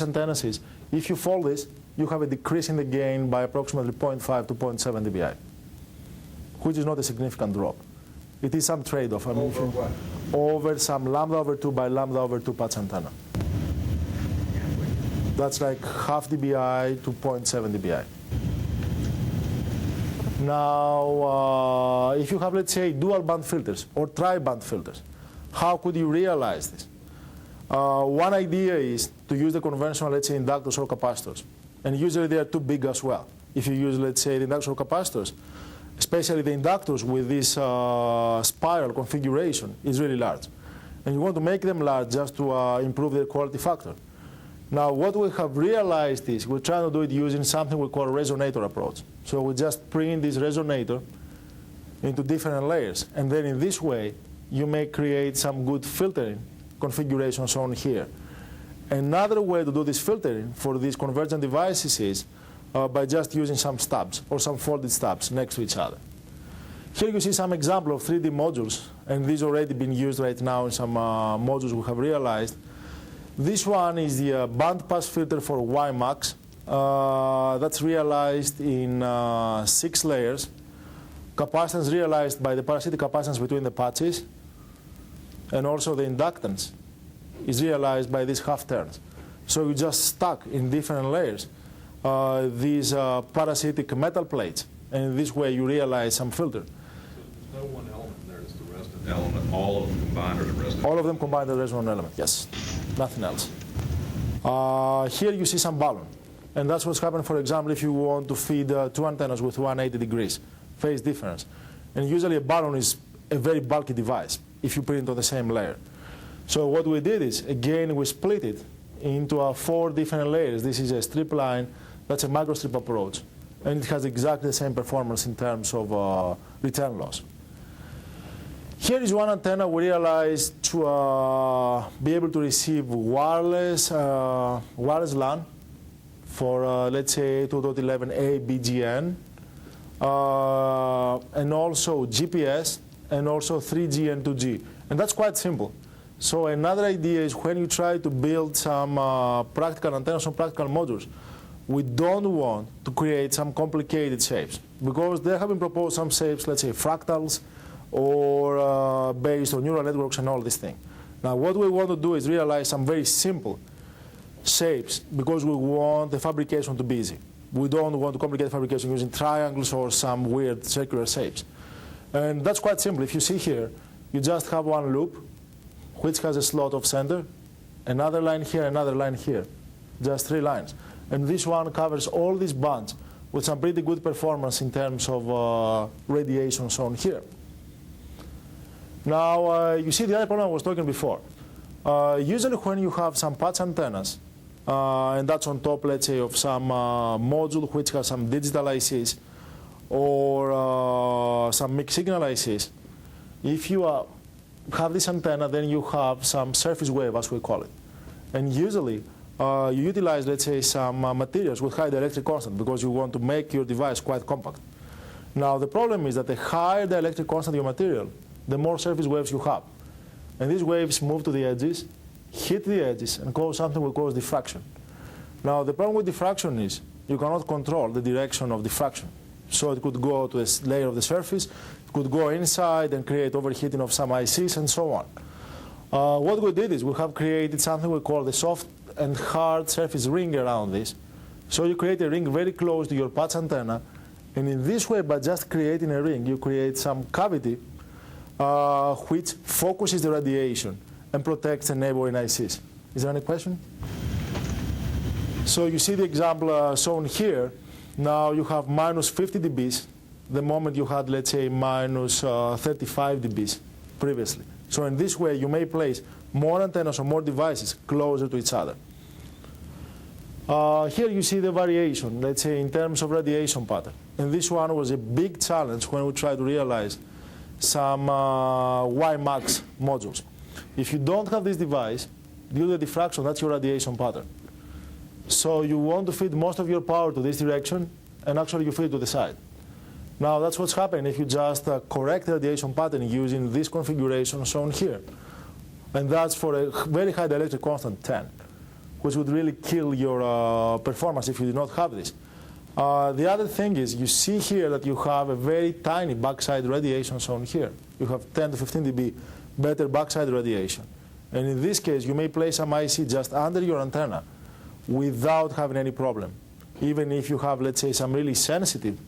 antennas, is if you fold this, you have a decrease in the gain by approximately 0.5 to 0.7 dBi, which is not a significant drop. It is some trade-off. Over what? Over some lambda over 2 by lambda over 2 patch antenna. That's like half dBi to 0.7 dBi. Now, if you have, let's say, dual band filters or tri-band filters, how could you realize this? One idea is to use the conventional, let's say, inductors or capacitors. And usually they are too big as well. If you use, let's say, the inductors or capacitors, especially the inductors with this spiral configuration is really large. And you want to make them large just to improve their quality factor. Now, what we have realized is we're trying to do it using something we call Resonator Approach. So we just print this resonator into different layers. And then in this way, you may create some good filtering configuration shown here. Another way to do this filtering for these convergent devices is by just using some stubs or some folded stubs next to each other. Here you see some example of 3D modules, and these already been used right now in some modules we have realized. This one is the band-pass filter for WiMax. That's realized in 6 layers. Capacitance realized by the parasitic capacitance between the patches, and also the inductance is realized by these half turns. So you just stack in different layers these parasitic metal plates, and in this way you realize some filter. So there's no one element there, it's the resonant element, all of them combined are the resonant? All of them combined are the resonant element, yes, nothing else. Here you see some balloon, and that's what's happening, for example, if you want to feed 2 antennas with 180 degrees phase difference. And usually a balloon is a very bulky device if you put it on the same layer. So what we did is, again, we split it into 4 different layers. This is a strip line, that's a microstrip approach. and it has exactly the same performance in terms of return loss. Here is one antenna we realized to be able to receive wireless LAN for, let's say, 2.11a BGN, and also GPS, and also 3G and 2G. And that's quite simple. So another idea is when you try to build some practical antennas, some practical modules, we don't want to create some complicated shapes, because there have been proposed some shapes, let's say fractals, or based on neural networks and all this thing. Now what we want to do is realize some very simple shapes, because we want the fabrication to be easy. We don't want to complicate fabrication using triangles or some weird circular shapes. And that's quite simple. If you see here, you just have one loop, which has a slot of center, another line here, another line here, just 3 lines. And this one covers all these bands with some pretty good performance in terms of radiation shown here. Now, you see the other problem I was talking before. Usually when you have some patch antennas, and that's on top, let's say, of some module which has some digital ICs or some mixed signal ICs, if you have this antenna, then you have some surface wave, as we call it. And usually, you utilize, let's say, some materials with high dielectric constant, because you want to make your device quite compact. Now, the problem is that the higher the electric constant your material, the more surface waves you have. And these waves move to the edges, hit the edges, and cause something we call diffraction. Now, the problem with diffraction is you cannot control the direction of diffraction. So it could go to a layer of the surface, it could go inside and create overheating of some ICs, and so on. What we did is we have created something we call the soft and hard surface ring around this. So you create a ring very close to your patch antenna, and in this way, by just creating a ring, you create some cavity which focuses the radiation and protects the neighboring ICs. Is there any question? So you see the example shown here. Now you have minus 50 dBs the moment you had, let's say, minus 35 dBs previously. So in this way, you may place more antennas or more devices closer to each other. Here you see the variation, let's say, in terms of radiation pattern. And this one was a big challenge when we tried to realize some WiMax modules. If you don't have this device, due to the diffraction, that's your radiation pattern. So you want to feed most of your power to this direction, and actually you feed to the side. Now that's what's happening if you just correct the radiation pattern using this configuration shown here. And that's for a very high dielectric constant, 10, which would really kill your performance if you did not have this. The other thing is, you see here that you have a very tiny backside radiation shown here. You have 10 to 15 dB better backside radiation. And in this case, you may place some IC just under your antenna without having any problem. Even if you have, let's say, some really sensitive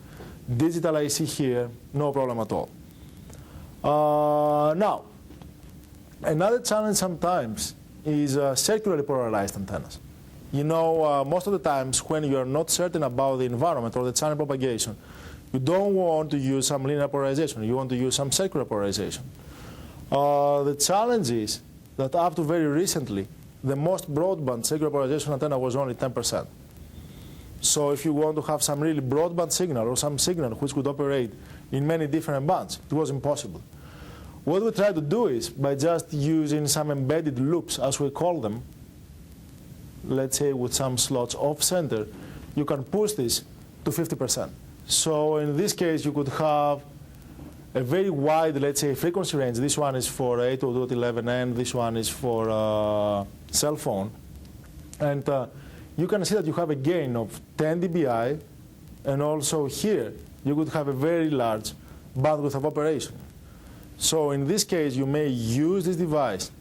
digital IC here, no problem at all. Now, another challenge sometimes is circularly polarized antennas. You know, most of the times when you are not certain about the environment or the channel propagation, you don't want to use some linear polarization. You want to use some circular polarization. The challenge is that up to very recently, the most broadband circular polarization antenna was only 10%. So if you want to have some really broadband signal or some signal which could operate in many different bands, it was impossible. What we try to do is, by just using some embedded loops, as we call them, let's say with some slots off center, you can push this to 50%. So in this case, you could have a very wide, let's say, frequency range. This one is for 802.11n, this one is for cell phone. And you can see that you have a gain of 10 dBi, and also here, you could have a very large bandwidth of operation. So in this case, you may use this device,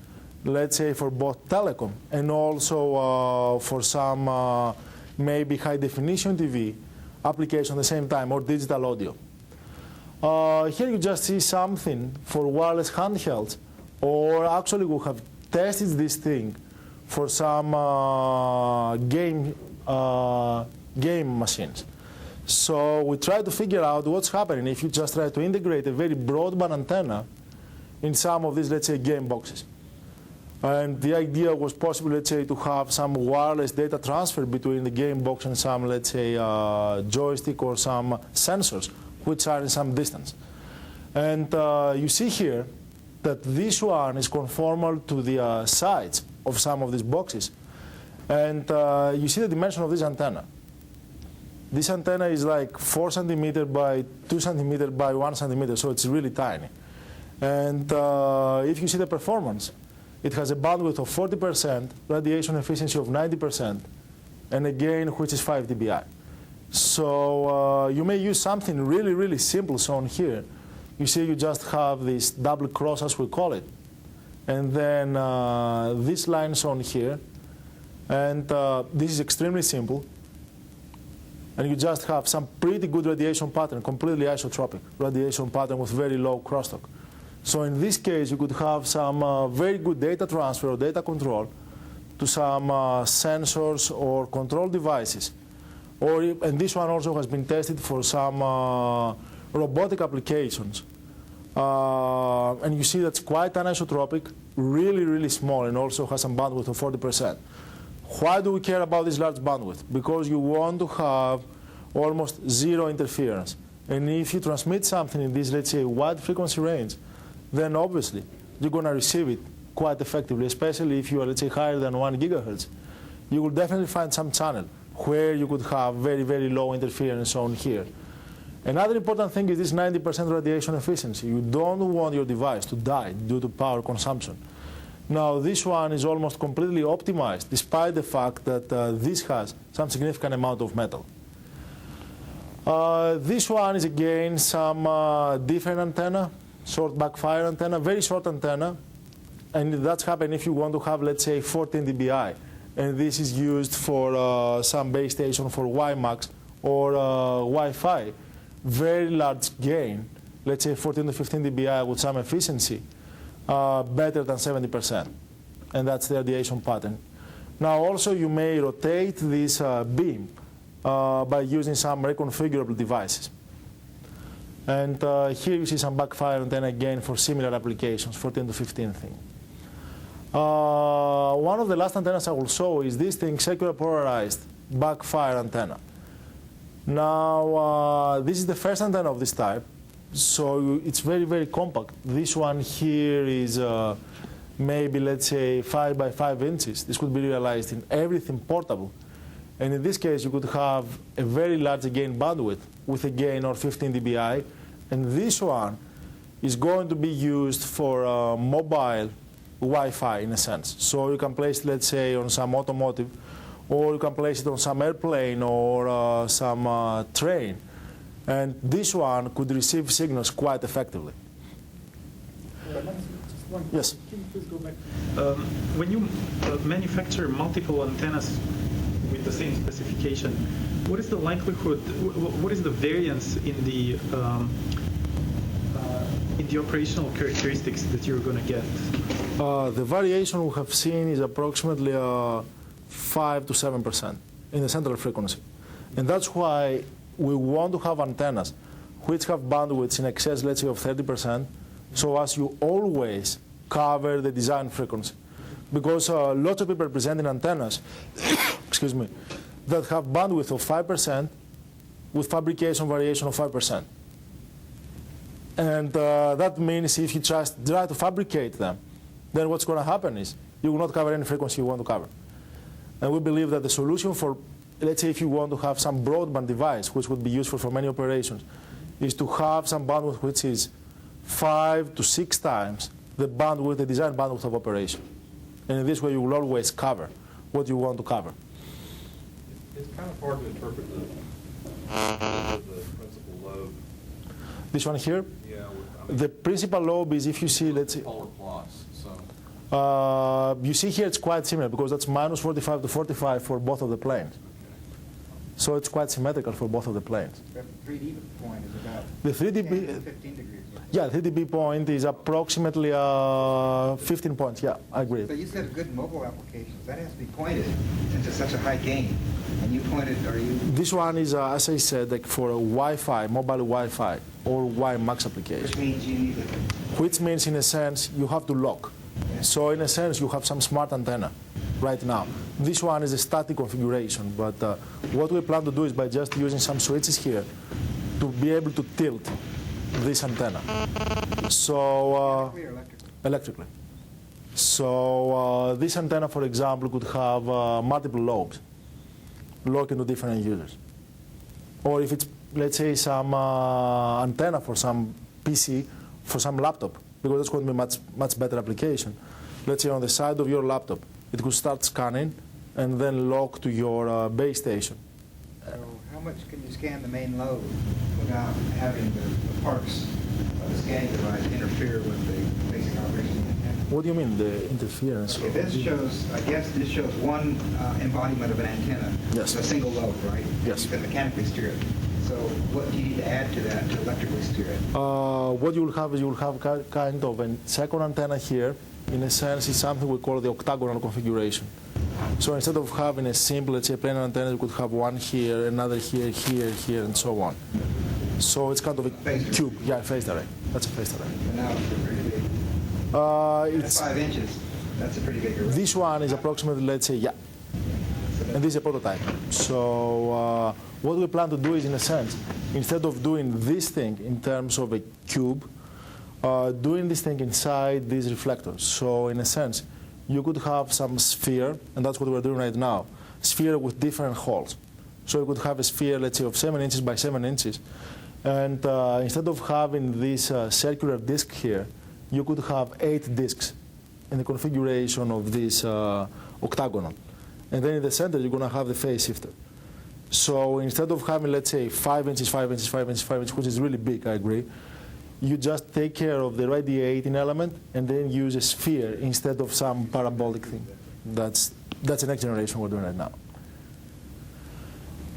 let's say, for both telecom and also for some maybe high-definition TV application at the same time, or digital audio. Here you just see something for wireless handhelds, or actually we have tested this thing for some game machines. So we try to figure out what's happening if you just try to integrate a very broadband antenna in some of these, let's say, game boxes. And the idea was possible, let's say, to have some wireless data transfer between the game box and some, let's say, joystick or some sensors, which are in some distance. And you see here that this one is conformal to the sides of some of these boxes. And you see the dimension of this antenna. This antenna is like 4 centimeter by 2 centimeter by 1 centimeter, so it's really tiny. And if you see the performance, it has a bandwidth of 40%, radiation efficiency of 90%, and a gain which is 5 dBi. So you may use something really, really simple shown here. You see you just have this double cross, as we call it, and then this line shown here. And this is extremely simple. And you just have some pretty good radiation pattern, completely isotropic radiation pattern with very low crosstalk. So in this case, you could have some very good data transfer or data control to some sensors or control devices. And this one also has been tested for some robotic applications. And you see that's quite anisotropic, really, really small, and also has some bandwidth of 40%. Why do we care about this large bandwidth? Because you want to have almost zero interference. And if you transmit something in this, let's say, wide frequency range, then obviously you're going to receive it quite effectively, especially if you are, let's say, higher than 1 gigahertz. You will definitely find some channel where you could have very, very low interference shown here. Another important thing is this 90% radiation efficiency. You don't want your device to die due to power consumption. Now, this one is almost completely optimized, despite the fact that this has some significant amount of metal. This one is, again, some different antenna, short backfire antenna, very short antenna. And that's happening if you want to have, let's say, 14 dBi. And this is used for some base station for WiMax or Wi-Fi. Very large gain, let's say 14 to 15 dBi with some efficiency. Better than 70%, and that's the radiation pattern. Now also you may rotate this beam by using some reconfigurable devices. And here you see some backfire antenna again for similar applications, 14 to 15 thing. One of the last antennas I will show is this thing, secular polarized backfire antenna. Now this is the first antenna of this type. So it's very, very compact. This one here is maybe, let's say, 5 by 5 inches. This could be realized in everything portable. And in this case, you could have a very large gain bandwidth with a gain of 15 dBi. And this one is going to be used for mobile Wi-Fi, in a sense. So you can place it, let's say, on some automotive, or you can place it on some airplane or some train. And this one could receive signals quite effectively. Yes? Can you please go back? When you manufacture multiple antennas with the same specification, what is the likelihood, what is the variance in the operational characteristics that you're going to get? The variation we have seen is approximately 5 to 7% in the central frequency. And that's why we want to have antennas which have bandwidths in excess, let's say, of 30%, so as you always cover the design frequency. Because lots of people are presenting antennas excuse me, that have bandwidth of 5% with fabrication variation of 5%. And that means if you just try to fabricate them, then what's going to happen is you will not cover any frequency you want to cover. And we believe that the solution for, let's say, if you want to have some broadband device, which would be useful for many operations, is to have some bandwidth which is 5 to 6 times the bandwidth, the design bandwidth of operation. And in this way, you will always cover what you want to cover. It's kind of hard to interpret the principal lobe. This one here? Yeah. The principal lobe is, if you see, let's see. Polar plots. So. You see here it's quite similar because that's minus 45 to 45 for both of the planes. So it's quite symmetrical for both of the planes. The 3D point is about The 3 10 dB, to 15 degrees. yeah, 3 dB point is approximately 15 points. Yeah, I agree. So you said good mobile applications. That has to be pointed into such a high gain. And you pointed, are you? This one is, as I said, like for a Wi-Fi, mobile Wi-Fi or WiMax application. Which means you need to. Which means, in a sense, you have to lock. Yeah. So in a sense, you have some smart antenna right now. This one is a static configuration, but what we plan to do is by just using some switches here to be able to tilt this antenna. So electrically. So this antenna, for example, could have multiple lobes looking to different users. Or if it's, let's say, some antenna for some PC, for some laptop, because that's going to be much better application. Let's say on the side of your laptop, it could start scanning and then log to your base station. So how much can you scan the main load without having the parts of the scanning device interfere with the basic operation of the antenna? What do you mean, the interference? Okay, this shows, I guess this shows one embodiment of an antenna. Yes. It's a single load, right? Yes. You can mechanically steer it. So what do you need to add to that to electrically steer it? What you will have is you will have kind of a second antenna here. In a sense, it's something we call the octagonal configuration. So instead of having a simple, let's say, planar antenna, you could have one here, another here, here, here, and so on. So it's kind of a cube. Yeah, phased array. That's a phased array. And now it's pretty big. That's 5 inches. That's a pretty big array. This one is approximately, let's say, yeah. And this is a prototype. So what we plan to do is, in a sense, instead of doing this thing in terms of a cube, doing this thing inside these reflectors. So in a sense, you could have some sphere, and that's what we're doing right now, sphere with different holes. So you could have a sphere, let's say, of 7 inches by 7 inches. And instead of having this circular disc here, you could have 8 discs in the configuration of this octagonal. And then in the center, you're going to have the phase shifter. So instead of having, let's say, 5 inches, 5 inches, 5 inches, 5 inches, which is really big, I agree, you just take care of the radiating element and then use a sphere instead of some parabolic thing. That's the next generation we're doing right now.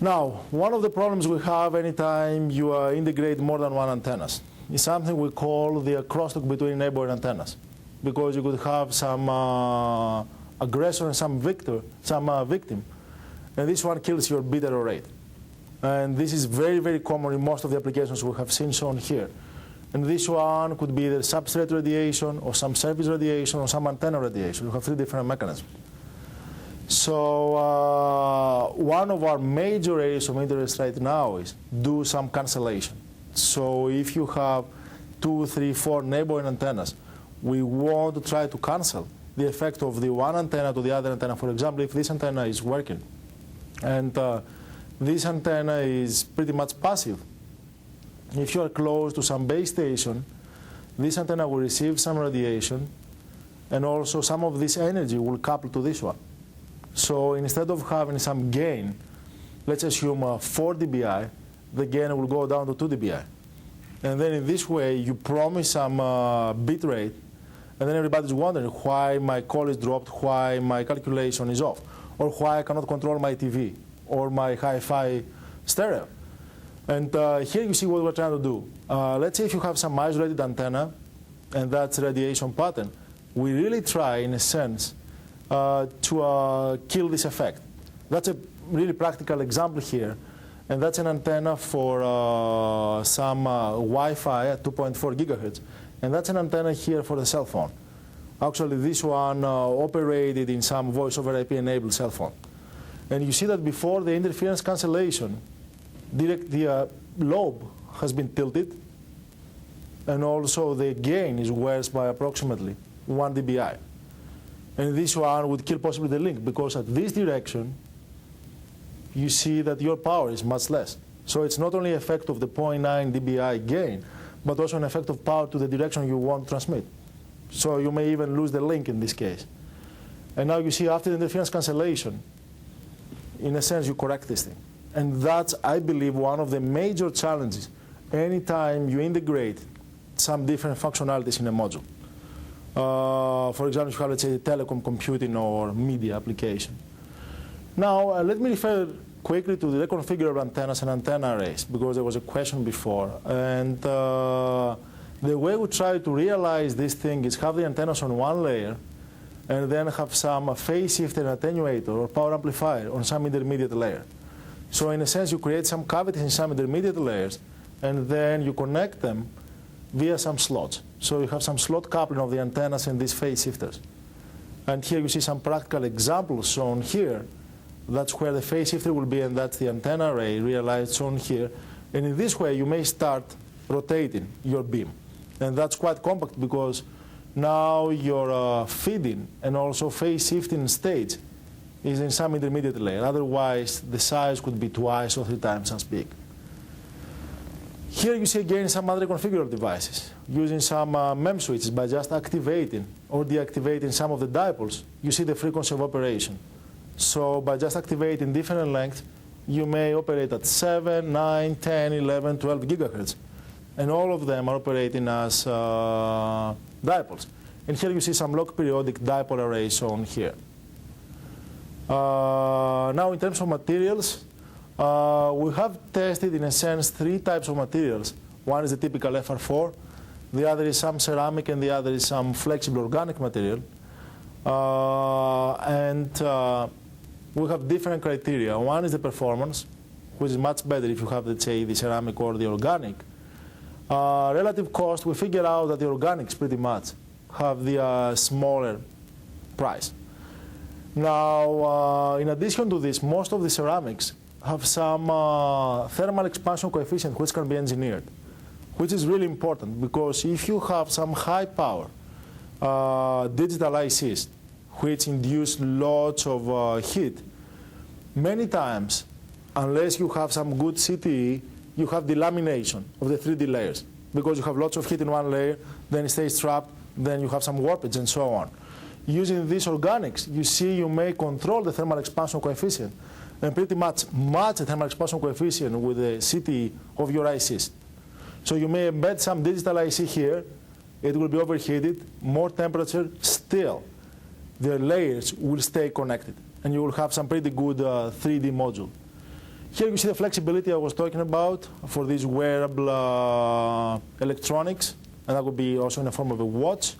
Now, one of the problems we have anytime you integrate more than one antennas is something we call the crosstalk between neighboring antennas, because you could have some aggressor and some victim, and this one kills your bit error rate. And this is very, very common in most of the applications we have seen shown here. And this one could be either substrate radiation or some surface radiation or some antenna radiation. You have 3 different mechanisms. So one of our major areas of interest right now is do some cancellation. So if you have 2, 3, 4 neighboring antennas, we want to try to cancel the effect of the one antenna to the other antenna. For example, if this antenna is working and this antenna is pretty much passive, if you are close to some base station, this antenna will receive some radiation, and also some of this energy will couple to this one. So instead of having some gain, let's assume 4 dBi, the gain will go down to 2 dBi. And then in this way, you promise some bit rate, and then everybody's wondering why my call is dropped, why my calculation is off, or why I cannot control my TV or my hi-fi stereo. And here you see what we're trying to do. Let's say if you have some isolated antenna, and that's a radiation pattern, we really try, in a sense, to kill this effect. That's a really practical example here, and that's an antenna for some Wi-Fi at 2.4 gigahertz, and that's an antenna here for the cell phone. Actually, this one operated in some voice-over IP-enabled cell phone. And you see that before the interference cancellation, the lobe has been tilted, and also the gain is worse by approximately 1 dBi. And this one would kill possibly the link, because at this direction, you see that your power is much less. So it's not only effect of the 0.9 dBi gain, but also an effect of power to the direction you want to transmit. So you may even lose the link in this case. And now you see after the interference cancellation, in a sense, you correct this thing. And that's, I believe, one of the major challenges anytime you integrate some different functionalities in a module. For example, if you have, let's say, telecom computing or media application. Now, let me refer quickly to the reconfigurable antennas and antenna arrays, because there was a question before. And the way we try to realize this thing is have the antennas on one layer, and then have some phase shifter attenuator or power amplifier on some intermediate layer. So in a sense, you create some cavities in some intermediate layers, and then you connect them via some slots. So you have some slot coupling of the antennas and these phase shifters. And here you see some practical examples shown here. That's where the phase shifter will be, and that's the antenna array realized shown here. And in this way, you may start rotating your beam. And that's quite compact because now your feeding and also phase shifting stage is in some intermediate layer. Otherwise, the size could be twice or 3 times as big. Here you see again some other configurable devices. Using some MEM switches by just activating or deactivating some of the dipoles, you see the frequency of operation. So by just activating different lengths, you may operate at 7, 9, 10, 11, 12 gigahertz. And all of them are operating as dipoles. And here you see some log periodic dipole arrays shown here. Now in terms of materials, we have tested in a sense 3 types of materials. One is the typical FR4, the other is some ceramic, and the other is some flexible organic material. We have different criteria. One is the performance, which is much better if you have, let's say, the ceramic or the organic. Relative cost, we figure out that the organics pretty much have the smaller price. Now, in addition to this, most of the ceramics have some thermal expansion coefficient which can be engineered, which is really important because if you have some high power digital ICs which induce lots of heat, many times, unless you have some good CTE, you have delamination of the 3D layers because you have lots of heat in one layer, then it stays trapped, then you have some warpage and so on. Using these organics, you see you may control the thermal expansion coefficient and pretty much match the thermal expansion coefficient with the CTE of your ICs. So you may embed some digital IC here, it will be overheated, more temperature, still the layers will stay connected and you will have some pretty good 3D module. Here you see the flexibility I was talking about for these wearable electronics, and that would be also in the form of a watch.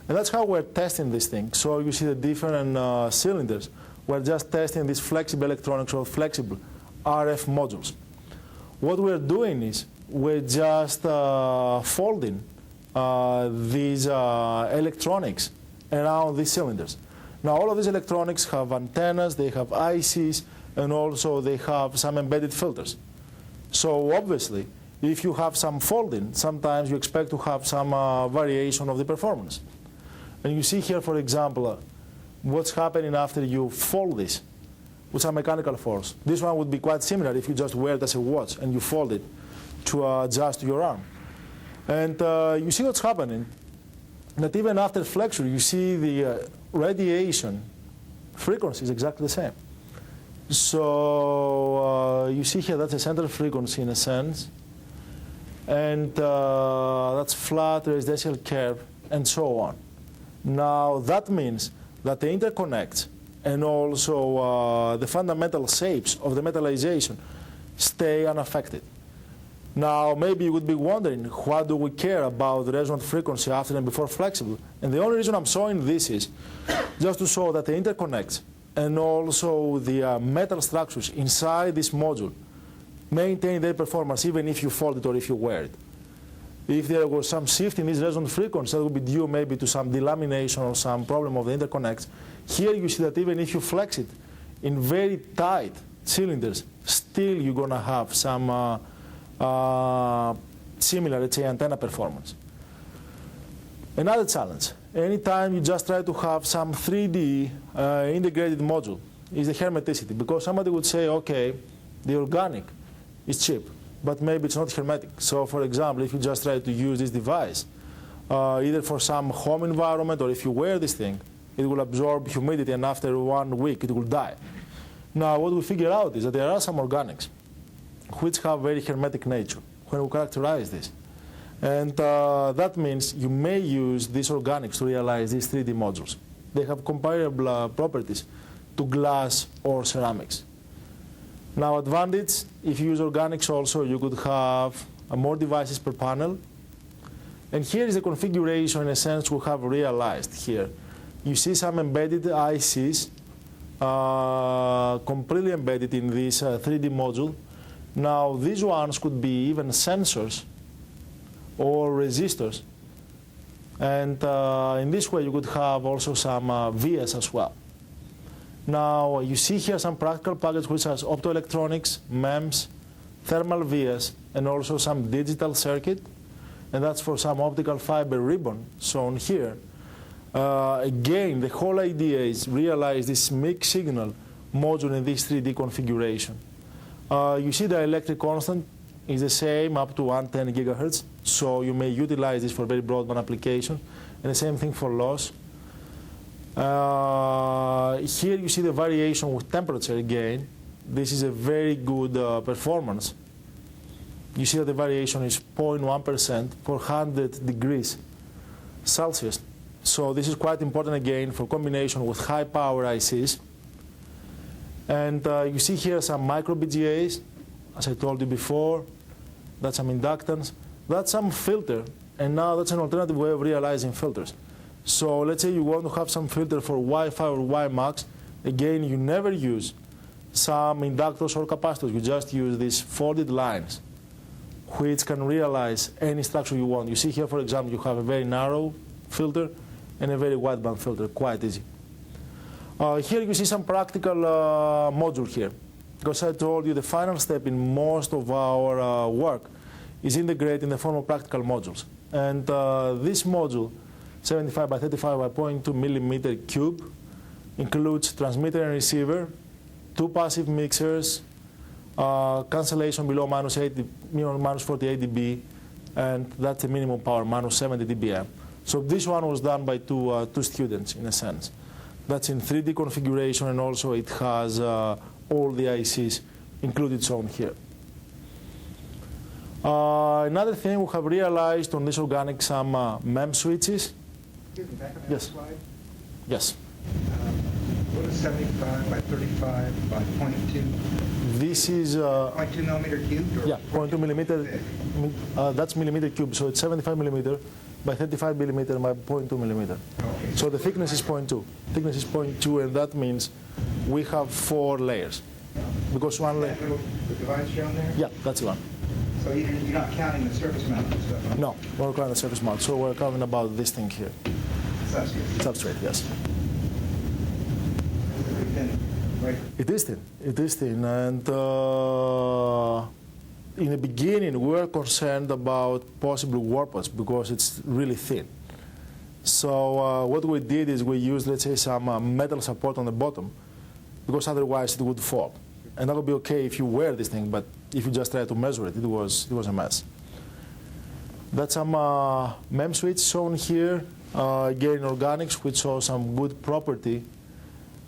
And that's how we're testing this thing. So you see the different cylinders. We're just testing these flexible electronics or flexible RF modules. What we're doing is we're just folding these electronics around these cylinders. Now all of these electronics have antennas, they have ICs, and also they have some embedded filters. So obviously, if you have some folding, sometimes you expect to have some variation of the performance. And you see here, for example, what's happening after you fold this with some mechanical force. This one would be quite similar if you just wear it as a watch and you fold it to adjust your arm. And you see what's happening, that even after flexure, you see the radiation frequency is exactly the same. So you see here that's a central frequency in a sense, and that's flat residential curve, and so on. Now that means that the interconnects and also the fundamental shapes of the metallization stay unaffected. Now maybe you would be wondering, why do we care about the resonant frequency after and before flexible? And the only reason I'm showing this is just to show that the interconnects and also the metal structures inside this module maintain their performance even if you fold it or if you wear it. If there was some shift in this resonant frequency, that would be due maybe to some delamination or some problem of the interconnects. Here you see that even if you flex it in very tight cylinders, still you're going to have some similar, let's say, antenna performance. Another challenge, anytime you just try to have some 3D integrated module, is the hermeticity. Because somebody would say, okay, the organic is cheap, but maybe it's not hermetic. So for example, if you just try to use this device, either for some home environment or if you wear this thing, it will absorb humidity and after 1 week it will die. Now what we figure out is that there are some organics which have very hermetic nature when we characterize this. And that means you may use these organics to realize these 3D modules. They have comparable properties to glass or ceramics. Now advantage, if you use organics also, you could have more devices per panel. And here is the configuration in a sense we have realized here. You see some embedded ICs completely embedded in this 3D module. Now these ones could be even sensors or resistors And in this way, you could have also some VS as well. Now, you see here some practical packages which has optoelectronics, MEMS, thermal VS, and also some digital circuit. And that's for some optical fiber ribbon shown here. Again, the whole idea is realize this mixed signal module in this 3D configuration. You see the electric constant is the same up to 110 gigahertz, so you may utilize this for very broadband application, and the same thing for loss. Here you see the variation with temperature again. This is a very good performance. You see that the variation is 0.1% for 100 degrees Celsius. So this is quite important again for combination with high power ICs. And you see here some micro BGAs, as I told you before. That's some inductance. That's some filter. And now that's an alternative way of realizing filters. So let's say you want to have some filter for Wi-Fi or WiMax. Again, you never use some inductors or capacitors. You just use these folded lines, which can realize any structure you want. You see here, for example, you have a very narrow filter and a very wideband filter, quite easy. Here you see some practical module here. Because I told you the final step in most of our work is integrating the form of practical modules. And this module, 75 by 35 by 0.2 millimeter cube, includes transmitter and receiver, 2 passive mixers, cancellation below minus 48 dB, and that's the minimum power, minus 70 dBm. So this one was done by two students, in a sense. That's in 3D configuration, and also it has all the ICs included shown here. Another thing we have realized on this organic, some MEM switches. Excuse me, back up Yes. that slide. Yes. What is 75 by 35 by 0.2? This is 0.2 millimeter cubed? Or yeah, 0.2 millimeter. thick? That's millimeter cube, so it's 75 millimeter by 35 millimeter by 0.2 millimeter. Okay. So the thickness is 0.2. Thickness is 0.2, and that means we have 4 layers. Because one layer. That little the device shown there? Yeah, that's the one. So you're not counting the surface mount and stuff? Huh? No, we're counting the surface mount. So we're counting about this thing here. Substrate. Substrate, yes. It's pretty thin, right? It is thin. It is thin. And in the beginning, we were concerned about possible warpage because it's really thin. So what we did is we used, let's say, some metal support on the bottom, because otherwise it would fall. And that would be okay if you wear this thing, but if you just try to measure it, it was a mess. That's some MEM switch shown here, again organics, which show some good property.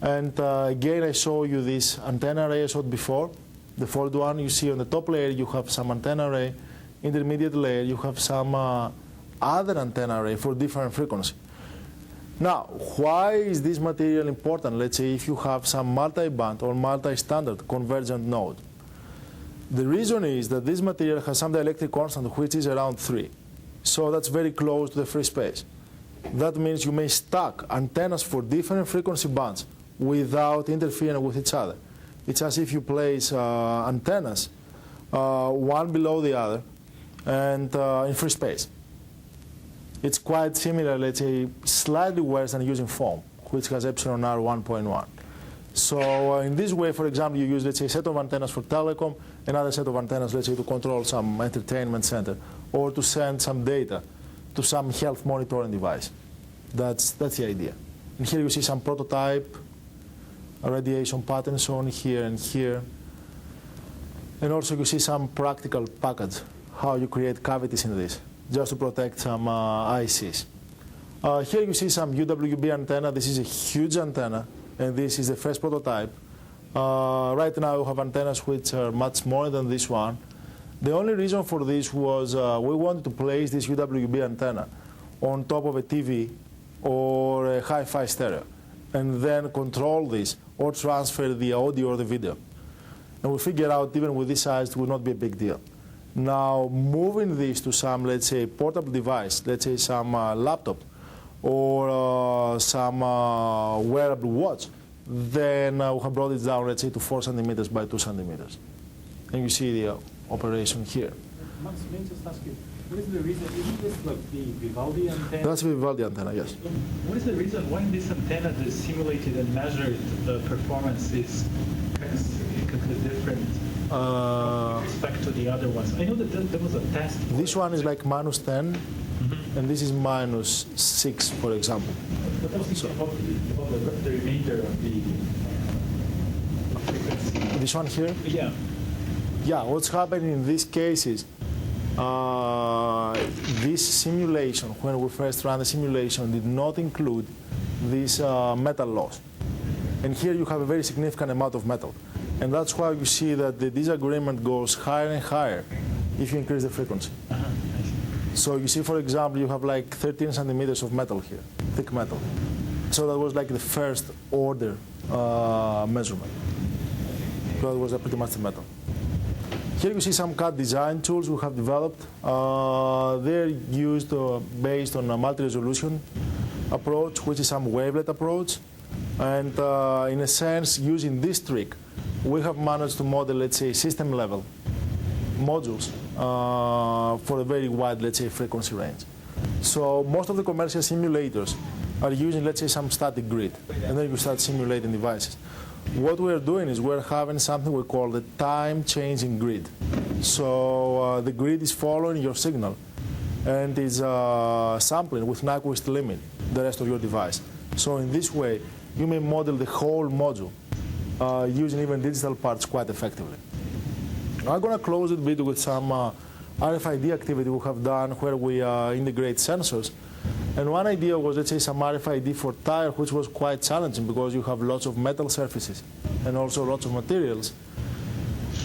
And again, I show you this antenna array I showed before. The fold one, you see on the top layer, you have some antenna array. Intermediate layer, you have some other antenna array for different frequency. Now, why is this material important? Let's say if you have some multi-band or multi-standard convergent node. The reason is that this material has some dielectric constant which is around 3. So that's very close to the free space. That means you may stack antennas for different frequency bands without interfering with each other. It's as if you place antennas one below the other and in free space. It's quite similar, let's say, slightly worse than using foam, which has epsilon r 1.1. So in this way, for example, you use, let's say, a set of antennas for telecom, another set of antennas, let's say, to control some entertainment center, or to send some data to some health monitoring device. That's the idea. And here you see some prototype radiation patterns shown here and here. And also you see some practical package, how you create cavities in this, just to protect some ICs. Here you see some UWB antenna. This is a huge antenna, and this is the first prototype. Right now we have antennas which are much smaller than this one. The only reason for this was we wanted to place this UWB antenna on top of a TV or a hi-fi stereo, and then control this or transfer the audio or the video. And we figured out even with this size it would not be a big deal. Now moving this to some, let's say, portable device, let's say some laptop or some wearable watch, then we have brought it down, let's say, to 4 centimeters by 2 centimeters. And you see the operation here. Max, may I just ask you, What is the reason? Isn't this like the Vivaldi antenna? That's the Vivaldi antenna, yes. What is the reason why this antenna, the simulated and measured performance is completely different with respect to the other ones? I know that there was a test. This one is like minus 10, and this is minus 6, for example. But I was thinking about the remainder of the frequency. This one here? Yeah. Yeah, what's happening in this case is this simulation, when we first ran the simulation, did not include this metal loss. And here you have a very significant amount of metal. And that's why you see that the disagreement goes higher and higher if you increase the frequency. So you see, for example, you have like 13 centimeters of metal here, thick metal. So that was like the first order measurement. That was pretty much the metal. Here you see some CAD design tools we have developed. They're used based on a multi-resolution approach, which is some wavelet approach. And in a sense, using this trick, we have managed to model, let's say, system-level modules for a very wide, let's say, frequency range. So most of the commercial simulators are using, let's say, some static grid, and then you start simulating devices. What we're doing is we're having something we call the time-changing grid. So the grid is following your signal and is sampling with Nyquist limit the rest of your device. So in this way, you may model the whole module using even digital parts quite effectively. I'm going to close the video with some RFID activity we have done where we integrate sensors. And one idea was, let's say, some RFID for tire, which was quite challenging because you have lots of metal surfaces and also lots of materials.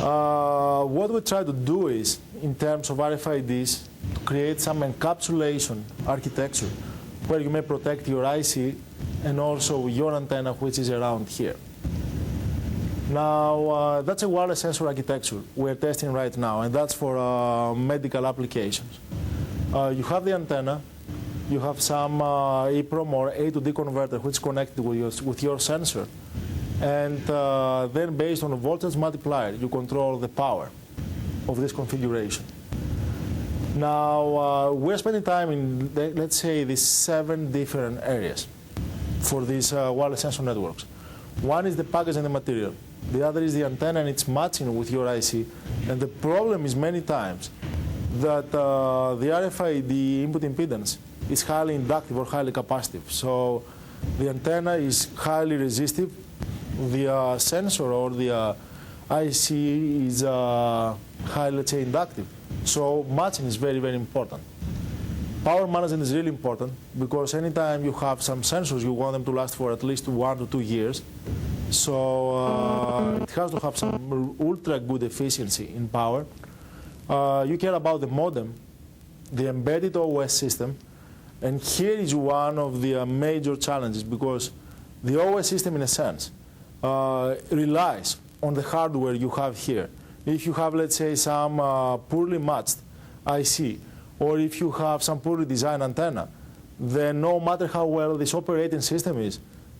What we try to do is, in terms of RFIDs, to create some encapsulation architecture where you may protect your IC and also your antenna, which is around here. Now, that's a wireless sensor architecture we're testing right now, and that's for medical applications. You have the antenna. You have some EEPROM or A to D converter, which is connected with your sensor. And then based on a voltage multiplier, you control the power of this configuration. Now, we're spending time in, let's say, these 7 different areas for these wireless sensor networks. One is the package and the material. The other is the antenna and its matching with your IC. And the problem is many times that the RFID input impedance is highly inductive or highly capacitive. So the antenna is highly resistive. The sensor or the IC is highly, let's say, inductive. So matching is very, very important. Power management is really important because anytime you have some sensors, you want them to last for at least 1 to 2 years. So it has to have some ultra good efficiency in power. You care about the modem, the embedded OS system. And here is one of the major challenges because the OS system, in a sense, relies on the hardware you have here. If you have, let's say, some poorly matched IC, or if you have some poorly designed antenna, then no matter how well this operating system is,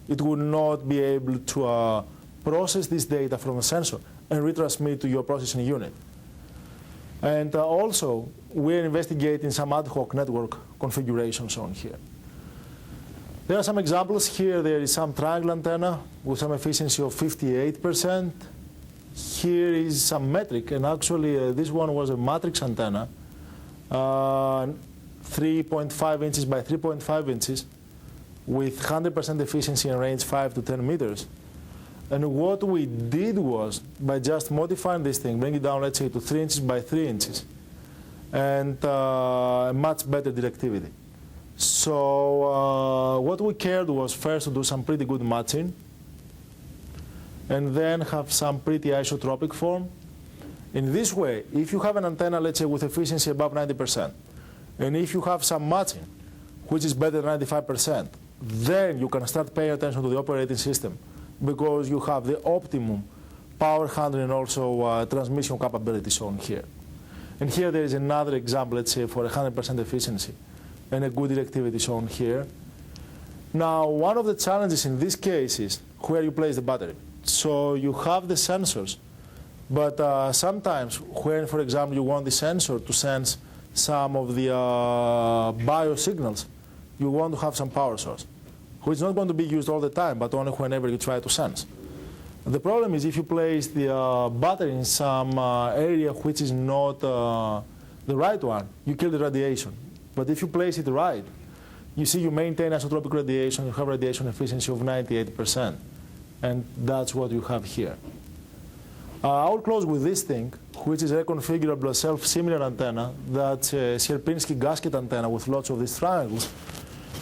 it will not be able to process this data from a sensor and retransmit to your processing unit. And also, we're investigating some ad hoc network configurations on here. There are some examples here. There is some triangle antenna with some efficiency of 58%. Here is some metric, and actually this one was a matrix antenna, 3.5 inches by 3.5 inches with 100% efficiency in range 5 to 10 meters. And what we did was, by just modifying this thing, bring it down, let's say, to 3 inches by 3 inches, and much better directivity. So what we cared was first to do some pretty good matching, and then have some pretty isotropic form. In this way, if you have an antenna, let's say, with efficiency above 90%, and if you have some matching, which is better than 95%, then you can start paying attention to the operating system because you have the optimum power handling and also transmission capabilities on here. And here there is another example, let's say, for 100% efficiency and a good directivity shown here. Now, one of the challenges in this case is where you place the battery. So you have the sensors, but sometimes when, for example, you want the sensor to sense some of the biosignals, you want to have some power source, which is not going to be used all the time, but only whenever you try to sense. The problem is if you place the battery in some area which is not the right one, you kill the radiation. But if you place it right, you see you maintain isotropic radiation, you have radiation efficiency of 98%. And that's what you have here. I will close with this thing, which is a reconfigurable self-similar antenna. That's a Sierpinski gasket antenna with lots of these triangles.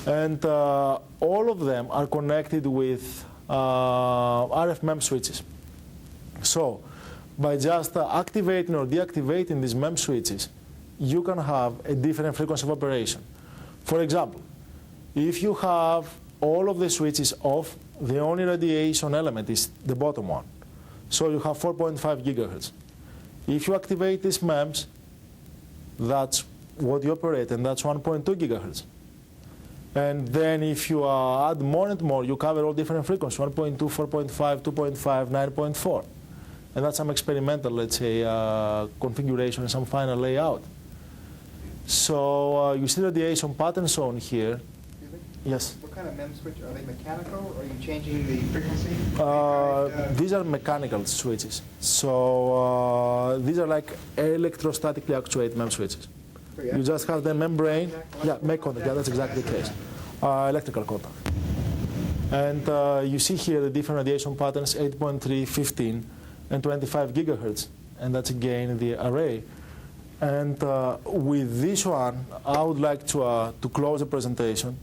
And all of them are connected with RF MEMS switches. So by just activating or deactivating these MEMS switches, you can have a different frequency of operation. For example, if you have all of the switches off, the only radiation element is the bottom one. So you have 4.5 gigahertz. If you activate these MEMS, that's what you operate, and that's 1.2 gigahertz. And then if you add more and more, you cover all different frequencies, 1.2, 4.5, 2.5, 9.4. And that's some experimental, let's say, configuration and some final layout. So you see the radiation pattern shown here. Yes? What kind of MEMS switch? Are they mechanical, or are you changing the frequency? These are mechanical switches. So these are like electrostatically actuated MEMS switches. So You just have the membrane. Yeah, make contact. Yeah, that's exactly the case. Electrical contact. And you see here the different radiation patterns, 8.3, 15, and 25 gigahertz. And that's again the array. And with this one, I would like to close the presentation.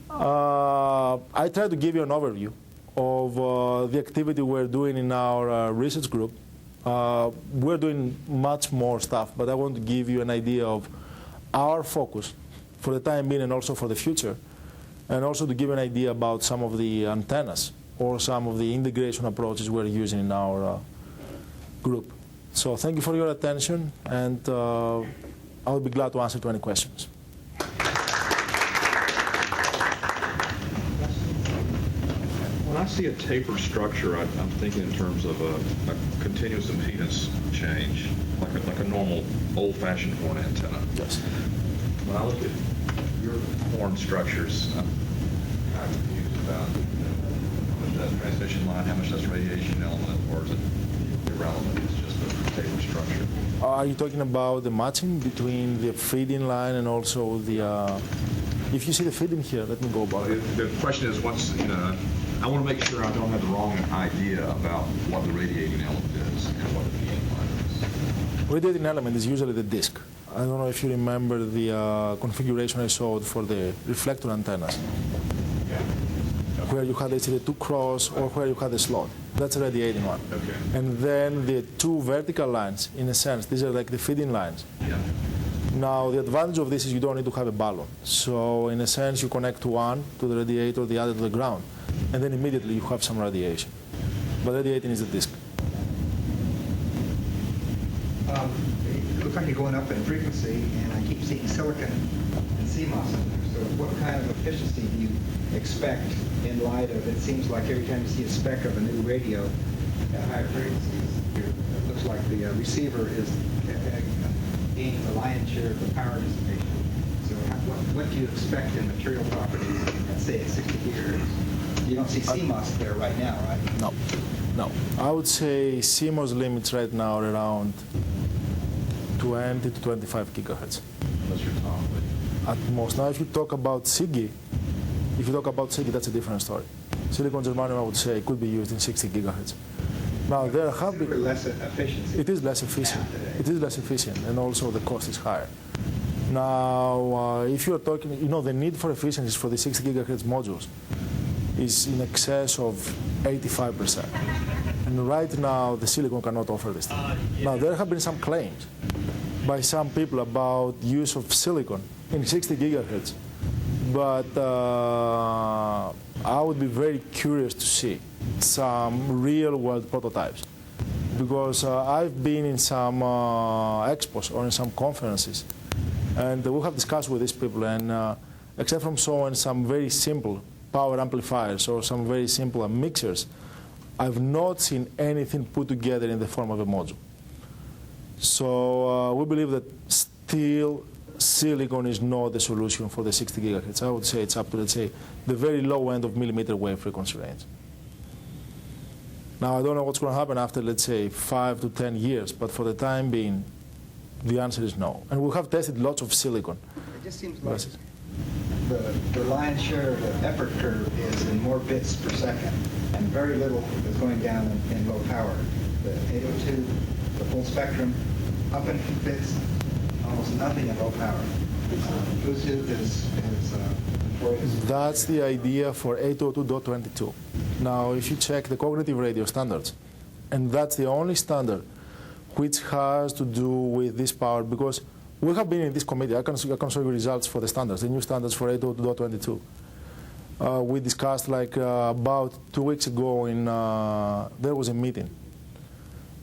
I try to give you an overview of the activity we're doing in our research group. We're doing much more stuff, but I want to give you an idea of our focus for the time being and also for the future, and also to give you an idea about some of the antennas or some of the integration approaches we're using in our group. So thank you for your attention, and I'll be glad to answer to any questions. When I see a taper structure, I'm thinking in terms of a continuous impedance change, like a normal old-fashioned horn antenna. Yes. When I look at your horn structures, I'm kind of confused about how much that's transmission line, how much that's radiation element, or is it irrelevant? It's just a taper structure. Are you talking about the matching between the feeding line and also the... if you see the feeding here, let me go about it. The question is, I want to make sure I don't have the wrong idea about what the radiating element is and what the feeding line is. Radiating element is usually the disk. I don't know if you remember the configuration I showed for the reflector antennas, where you had the two cross or where you had the slot. That's a radiating one. Okay. And then the two vertical lines, in a sense, these are like the feeding lines. Yeah. Now, the advantage of this is you don't need to have a balun. So, in a sense, you connect one to the radiator, the other to the ground, and then immediately you have some radiation. But radiating is the disk. It looks like you're going up in frequency, and I keep seeing silicon and CMOS in there. So what kind of efficiency do you expect in light of, it seems like every time you see a spec of a new radio at higher frequencies, it looks like the receiver is gaining the lion's share of the power dissipation. So what do you expect in material properties at, say, at 60 gigahertz? You don't see CMOS there right now, right? No, no. I would say CMOS limits right now are around 20 to 25 gigahertz. That's your top. At most. Now, if you talk about Zigbee, that's a different story. Silicon germanium, I would say, could be used in 60 gigahertz. Now, there have been... less efficiency. It is less efficient. It is less efficient, and also the cost is higher. Now, if you're talking, the need for efficiencies for the 60 gigahertz modules is in excess of 85%. And right now, the silicon cannot offer this thing. Now, there have been some claims by some people about use of silicon in 60 gigahertz, but I would be very curious to see some real-world prototypes, because I've been in some expos or in some conferences, and we have discussed with these people, and except from showing some very simple power amplifiers or some very simple mixers, I've not seen anything put together in the form of a module. So we believe that still silicon is not the solution for the 60 gigahertz. I would say it's up to, let's say, the very low end of millimeter wave frequency range. Now, I don't know what's going to happen after, let's say, 5 to 10 years, but for the time being, the answer is no. And we have tested lots of silicon. It just seems like the lion's share of the effort curve is in more bits per second, and very little is going down in low power. The 802, the full spectrum, up in bits, almost nothing in low power. Bluetooth is notorious. That's the idea for 802.22. Now, if you check the cognitive radio standards, and that's the only standard which has to do with this power, because we have been in this committee. I can show you results for the standards, the new standards for 802.22. We discussed like about 2 weeks ago there was a meeting.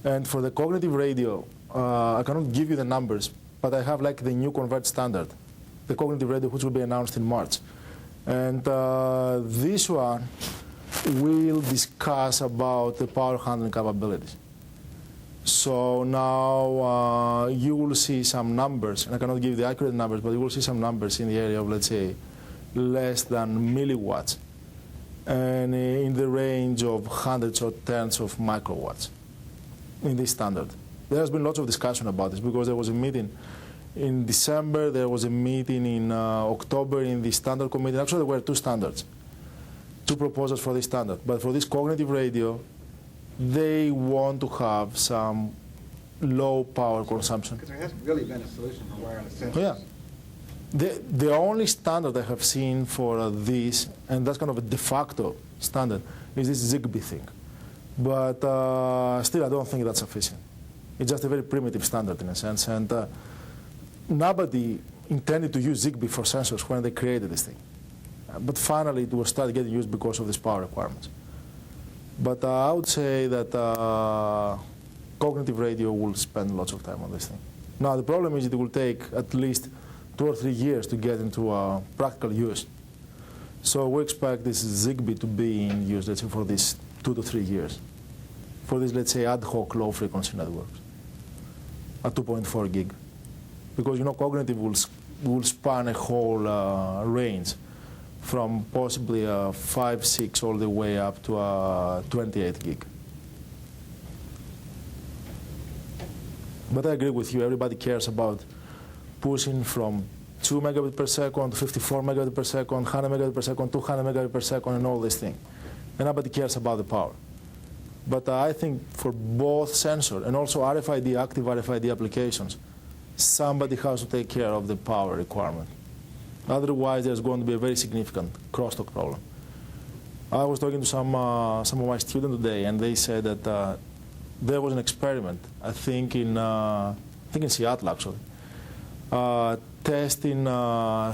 And for the cognitive radio, I cannot give you the numbers, but I have like the new Convergent standard, the cognitive radio, which will be announced in March. And this one will discuss about the power handling capabilities. So now you will see some numbers, and I cannot give you the accurate numbers, but you will see some numbers in the area of, let's say, less than milliwatts, and in the range of hundreds or tens of microwatts in this standard. There has been lots of discussion about this because there was a meeting in December, there was a meeting in October in the standard committee. Actually, there were 2 standards, 2 proposals for this standard. But for this cognitive radio, they want to have some low power consumption. Because there hasn't really been a solution for wireless sensors. Yeah. The only standard I have seen for this, and that's kind of a de facto standard, is this Zigbee thing. But still, I don't think that's sufficient. It's just a very primitive standard in a sense. And nobody intended to use Zigbee for sensors when they created this thing. But finally, it will start getting used because of these power requirements. But I would say that cognitive radio will spend lots of time on this thing. Now, the problem is it will take at least 2 or 3 years to get into practical use. So we expect this Zigbee to be in use, let's say, for these 2 to 3 years, for these, let's say, ad hoc low-frequency networks at 2.4 gig. Because, you know, cognitive will span a whole range from possibly 5, 6 all the way up to 28 gig. But I agree with you, everybody cares about pushing from 2 megabit per second, 54 megabit per second, 100 megabit per second, 200 megabit per second, and all this thing. And nobody cares about the power. But I think for both sensor and also RFID, active RFID applications, somebody has to take care of the power requirement. Otherwise, there's going to be a very significant crosstalk problem. I was talking to some of my students today, and they said that there was an experiment, I think in Seattle actually, testing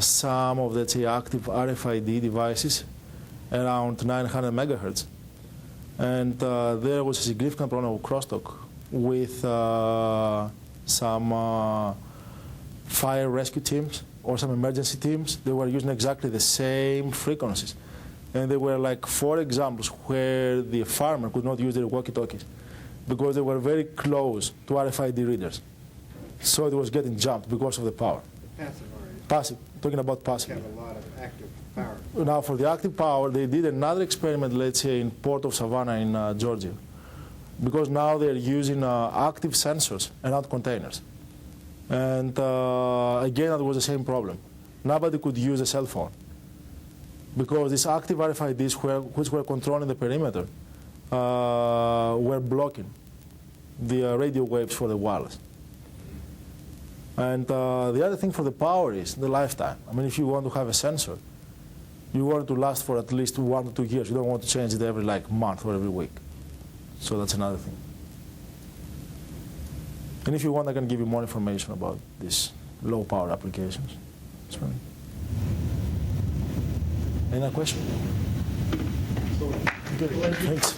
some of, let's say, active RFID devices around 900 megahertz. And there was a significant problem of crosstalk with some fire rescue teams or some emergency teams. They were using exactly the same frequencies. And there were like 4 examples where the farmer could not use their walkie-talkies because they were very close to RFID readers. So it was getting jumped because of the power. Passive already. Passive, talking about passive. Have a lot of active power. Now for the active power, they did another experiment, let's say in Port of Savannah in Georgia. Because now they're using active sensors around containers. And again, that was the same problem. Nobody could use a cell phone because these active RFIDs, which were controlling the perimeter, were blocking the radio waves for the wireless. And the other thing for the power is the lifetime. I mean, if you want to have a sensor, you want it to last for at least 1 to 2 years. You don't want to change it every month or every week. So that's another thing. And if you want, I can give you more information about these low power applications. Any other question? So, Good. Thanks.